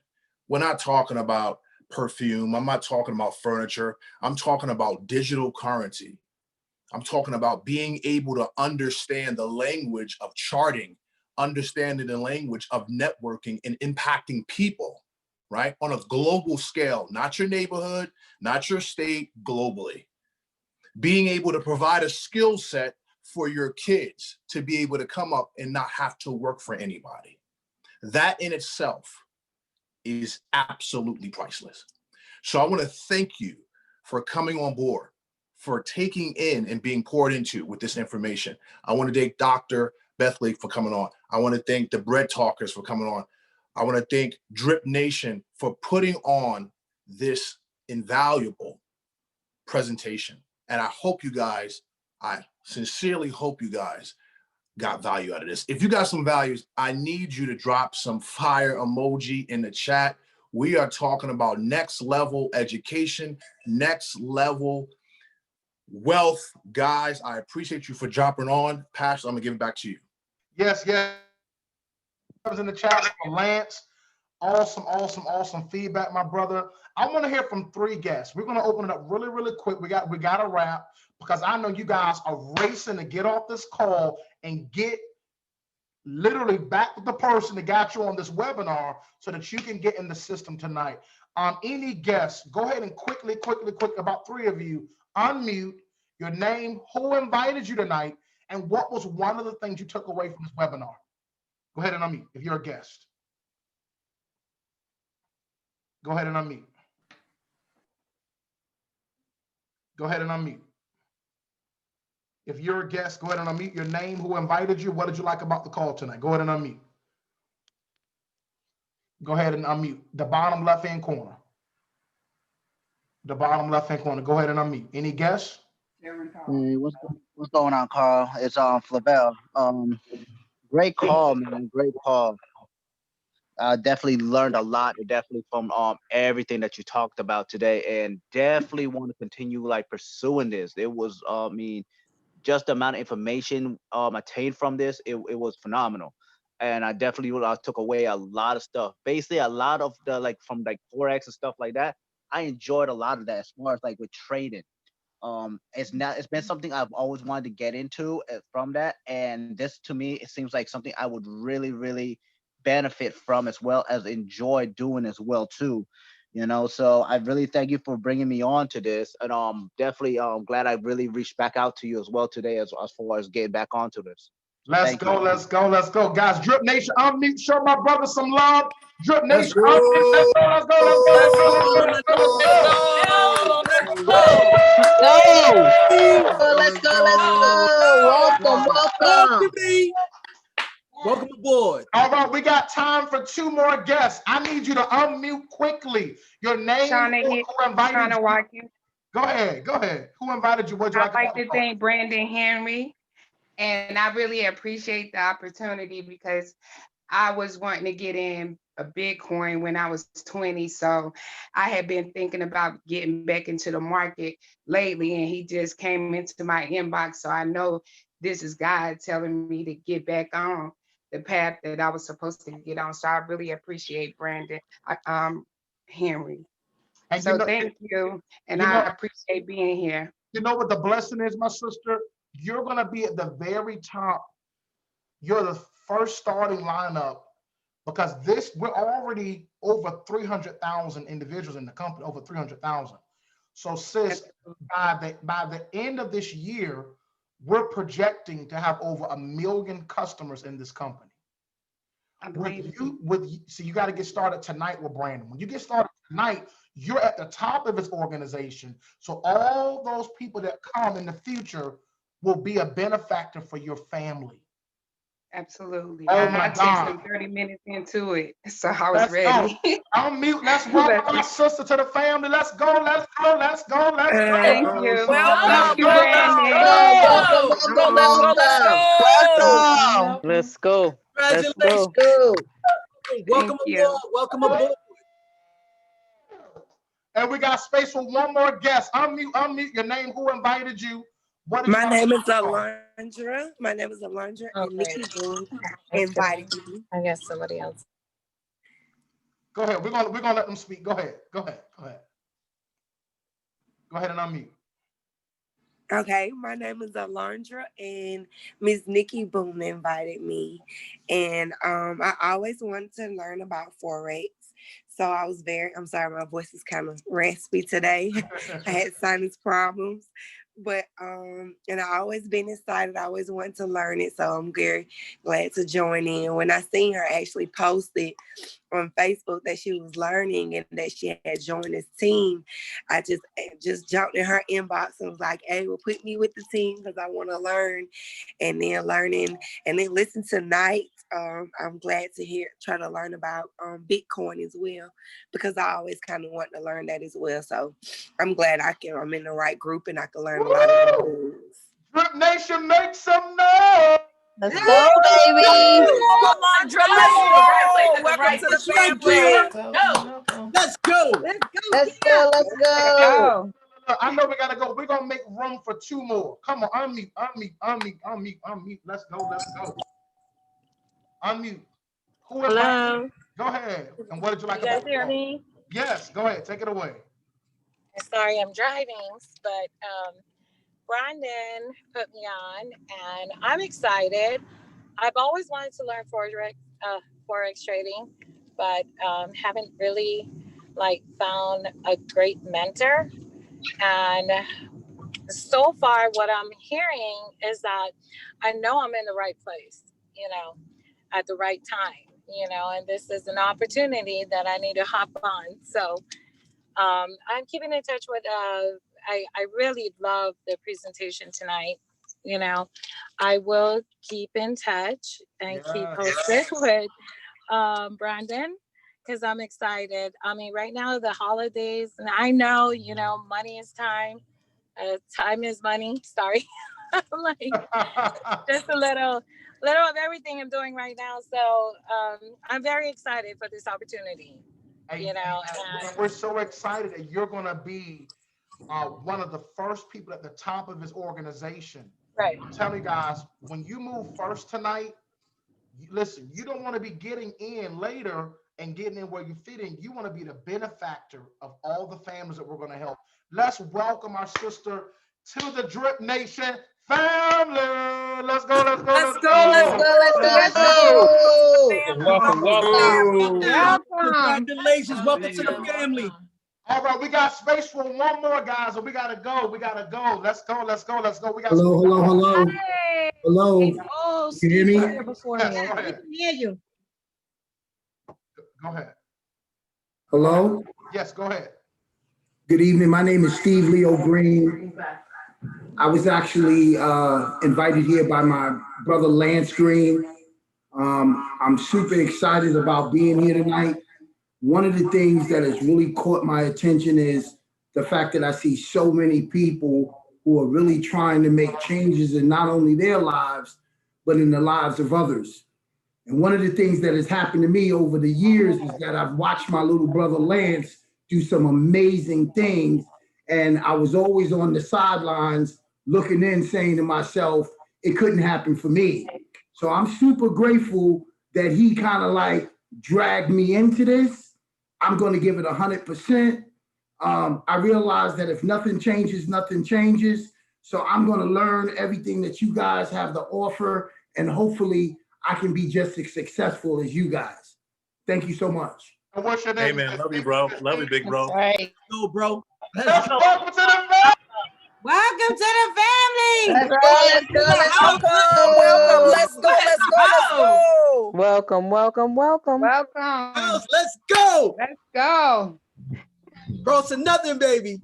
H: We're not talking about perfume. I'm not talking about furniture. I'm talking about digital currency. I'm talking about being able to understand the language of charting, understanding the language of networking and impacting people, right? On a global scale, not your neighborhood, not your state, globally. Being able to provide a skill set for your kids to be able to come up and not have to work for anybody. That in itself is absolutely priceless. So I want to thank you for coming on board, for taking in and being poured into with this information. I want to thank Dr. Bethany for coming on. I want to thank the Bread Talkers for coming on. I want to thank Drip Nation for putting on this invaluable presentation. And I hope you guys, I sincerely hope you guys got value out of this. If you got some values, I need you to drop some fire emoji in the chat. We are talking about next level education, next level wealth. Guys, I appreciate you for dropping on. Pastor, I'm gonna give it back to you.
A: Yes, yes. I was in the chat for Lance. Awesome feedback, my brother. I want to hear from 3 guests. We're going to open it up really, really quick. We got to wrap because I know you guys are racing to get off this call and get literally back with the person that got you on this webinar so that you can get in the system tonight. Any guests, go ahead and quickly, about 3 of you, unmute your name, who invited you tonight, and what was one of the things you took away from this webinar. Go ahead and unmute if you're a guest. Go ahead and unmute. Go ahead and unmute. If you're a guest, go ahead and unmute your name, who invited you, what did you like about the call tonight? Go ahead and unmute. Go ahead and unmute. The bottom left-hand corner. The bottom left-hand corner. Go ahead and unmute. Any guests?
I: Hey, what's going on, Carl? It's Flavel. Great call, man. Great call. I definitely learned a lot, definitely from everything that you talked about today, and definitely want to continue like pursuing this. It was, I mean, just the amount of information attained from this, it was phenomenal. And I definitely took away a lot of stuff. Basically, a lot of the like from like Forex and stuff like that. I enjoyed a lot of that as far as like with trading. It's been something I've always wanted to get into from that, and this to me it seems like something I would really benefit from, as well as enjoy doing as well too, you know. So I really thank you for bringing me on to this, and definitely glad I really reached back out to you as well today as far as getting back onto this.
A: Let's go, guys. Drip Nation, unmute, show my brother some love. Drip Nation, unmute. Let's
I: go.
D: Welcome aboard.
A: All right, we got time for 2 more guests. I need you to unmute quickly. Your name, who invited you. Go ahead. Who invited you?
K: I'd like to thank Brandon Henry, and I really appreciate the opportunity because I was wanting to get in a Bitcoin when I was 20. So I had been thinking about getting back into the market lately, and he just came into my inbox. So I know this is God telling me to get back on the path that I was supposed to get on. So I really appreciate Brandon Henry. And so thank you. And I appreciate being here.
A: You know what the blessing is, my sister? You're going to be at the very top. You're the first starting lineup because we're already over 300,000 individuals in the company, over 300,000. So sis, by the end of this year, we're projecting to have over 1 million customers in this company. So you got to get started tonight with Brandon. When you get started tonight, you're at the top of his organization. So all those people that come in the future will be a benefactor for your family.
K: Absolutely.
A: Oh
K: I
A: my
K: texted
A: God.
K: him 30 minutes into it, so I was
A: Let's
K: ready.
A: go. I'm mute. Let's welcome my sister to the family. Let's go. Let's go. Let's go. Let's go.
K: Thank you.
J: Welcome,
K: Thank you,
J: Brandon.
K: Brandon.
J: Let's go.
I: Let's go. Let's
D: Congratulations.
I: go.
D: Welcome
K: you.
D: aboard. Welcome aboard.
A: And we got space for one more guest. Unmute your name. Who invited you? What did
L: My
A: you
L: name is
A: call?
L: Alondra. My name is Alondra, and
M: Okay.
L: Nikki Boone
M: That's
L: invited
M: good.
L: me.
M: I guess somebody else.
A: Go ahead. We're gonna let them speak. Go ahead. Go ahead. Go ahead. Go ahead and unmute.
L: Okay, my name is Alondra, and Miss Nikki Boone invited me. And I always wanted to learn about Forex. So I was I'm sorry, my voice is kind of raspy today. I had sinus problems. But and I always been excited. I always wanted to learn it. So I'm very glad to join in. When I seen her actually posted on Facebook that she was learning and that she had joined this team, I just jumped in her inbox and was like, hey, well, put me with the team because I want to learn. And then learning and then listen tonight. I'm glad to try to learn about Bitcoin as well, because I always kind of want to learn that as well. So I'm glad I'm in the right group and I can learn a lot of things.
A: Drip Nation, make some noise.
N: Let's go, baby.
J: Alondra, welcome to the family.
D: Let's go.
N: Let's go. Let's go.
A: I know we gotta go. We're gonna make room for 2 more. Come on, unmute. Let's go. Unmute. Who invited?
M: Hello.
A: Go ahead. And what did you like
M: You guys
A: about the
M: hear
A: call?
M: me?
A: Yes, go ahead. Take it away.
M: Sorry, I'm driving, but Brandon put me on, and I'm excited. I've always wanted to learn Forex trading, but haven't really found a great mentor. And so far, what I'm hearing is that I know I'm in the right place, at the right time, and this is an opportunity that I need to hop on. So I'm keeping in touch with, I really love the presentation tonight. I will keep in touch and keep posted with Brandon, because I'm excited. I mean, right now, the holidays, and I know, money is time. Time is money. Sorry. Just a little of everything I'm doing right now. So I'm very excited for this opportunity. And
A: we're so excited that you're gonna be one of the first people at the top of his organization.
M: Right.
A: I'm telling you guys, when you move first tonight, listen, you don't want to be getting in later and getting in where you fit in. You want to be the benefactor of all the families that we're going to help. Let's welcome our sister to the Drip Nation family. Let's go.
D: Welcome. Congratulations. Welcome to the family.
A: All right, we got space for one more, guys, and we gotta go. Let's go. We got
N: Hello.
J: Hey.
N: Hello.
F: Oh,
N: You hear
F: Steve,
N: me?
F: here before
A: Yes,
F: me.
A: go ahead.
G: Hear you.
A: Go ahead.
N: Hello.
A: Yes, go ahead.
N: Good evening. My name is Steve Leo Green. I was actually invited here by my brother Lance Green. I'm super excited about being here tonight. One of the things that has really caught my attention is the fact that I see so many people who are really trying to make changes in not only their lives, but in the lives of others. And one of the things that has happened to me over the years is that I've watched my little brother Lance do some amazing things. And I was always on the sidelines looking in, saying to myself, it couldn't happen for me. So I'm super grateful that he kind of dragged me into this. I'm going to give it 100%. I realize that if nothing changes, nothing changes. So I'm going to learn everything that you guys have to offer, and hopefully I can be just as successful as you guys. Thank you so much.
A: And what's your
H: Hey,
A: name?
H: man, love you, bro. Love you, big bro.
F: Right.
D: Go, bro.
A: Let's welcome to the family.
G: Welcome to the family.
J: Let's go.
D: Welcome. Let's go. Let's go. Let's go.
J: Welcome, welcome, welcome.
K: Welcome.
D: House, let's go.
K: Let's go.
D: Cross to nothing, baby.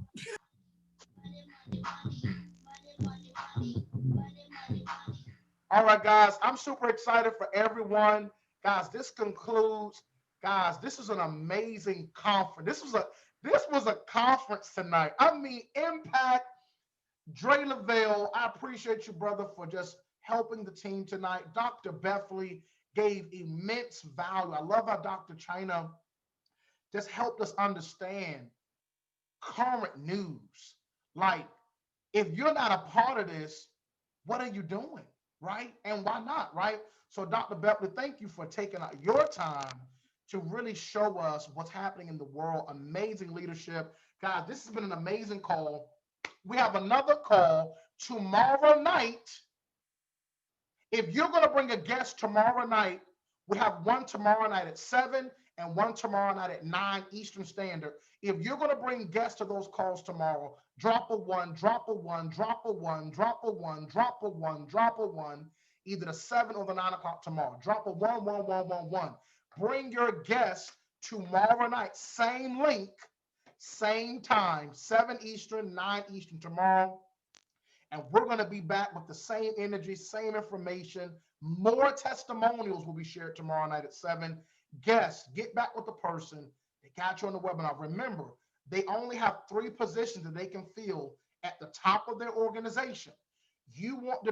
A: All right, guys, I'm super excited for everyone. Guys, this concludes. Guys, this is an amazing conference. This was a conference tonight. I mean, Impact, Dre Lavelle, I appreciate you, brother, for just helping the team tonight. Dr. Bethley gave immense value. I love how Dr. China just helped us understand current news. Like, if you're not a part of this, what are you doing, right? And why not, right? So Dr. Bethley, thank you for taking out your time to really show us what's happening in the world. Amazing leadership. Guys, this has been an amazing call. We have another call tomorrow night. If you're going to bring a guest tomorrow night, we have one tomorrow night at 7 and one tomorrow night at 9 Eastern Standard. If you're going to bring guests to those calls tomorrow, drop a 1, drop a 1, drop a 1, drop a 1, drop a 1, drop a 1, either the 7 or the 9 o'clock tomorrow. Drop a 1, 1, 1, 1, 1. Bring your guest tomorrow night. Same link, same time, 7 Eastern, 9 Eastern tomorrow. And we're going to be back with the same energy, same information. More testimonials will be shared tomorrow night at 7. Guests, get back with the person that got you on the webinar. Remember, they only have 3 positions that they can fill at the top of their organization. You need to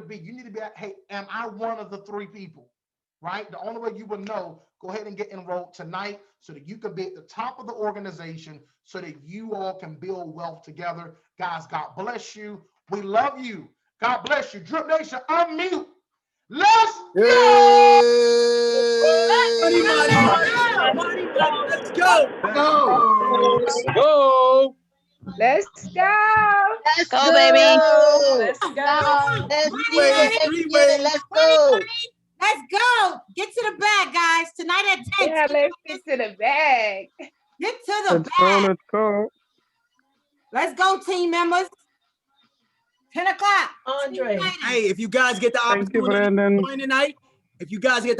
A: be at, hey, am I one of the 3 people? Right? The only way you would know, go ahead and get enrolled tonight so that you can be at the top of the organization so that you all can build wealth together. Guys, God bless you. We love you. God bless you. Drip Nation, unmute. Let's go!
D: Let's go.
K: Let's go. Let's go.
I: Let's go, baby.
J: Let's go.
I: Let's get it. Let's get it. Let's go.
G: Let's go. Get to the bag, guys. Tonight at 10.
K: Yeah, let's get to the bag.
G: Get to the bag.
O: Let's go.
G: Let's go, team members. 10 o'clock.
B: Andre.
D: Hey, if you guys get the
O: Thank you,
D: opportunity
O: Brandon.
D: to join tonight, you guys are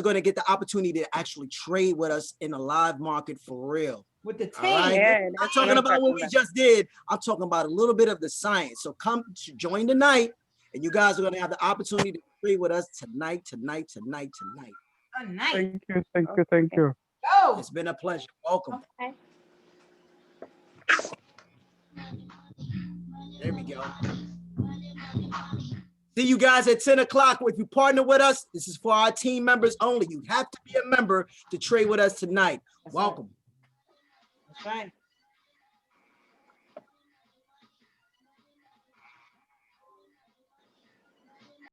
D: going to get the opportunity to actually trade with us in the live market for real.
G: With the team.
D: All right?
K: Yeah,
D: I'm
K: that's
D: talking
K: what I'm
D: about what
K: talking
D: we
K: about.
D: just did. I'm talking about a little bit of the science. So come to join tonight, and you guys are going to have the opportunity to trade with us tonight.
G: Tonight.
O: Thank you. Thank you. Thank you.
G: Go.
D: It's been a pleasure. Welcome.
G: Okay.
D: There we go. See you guys at 10 o'clock. If you partner with us, this is for our team members only. You have to be a member to trade with us tonight. Welcome.
G: That's right.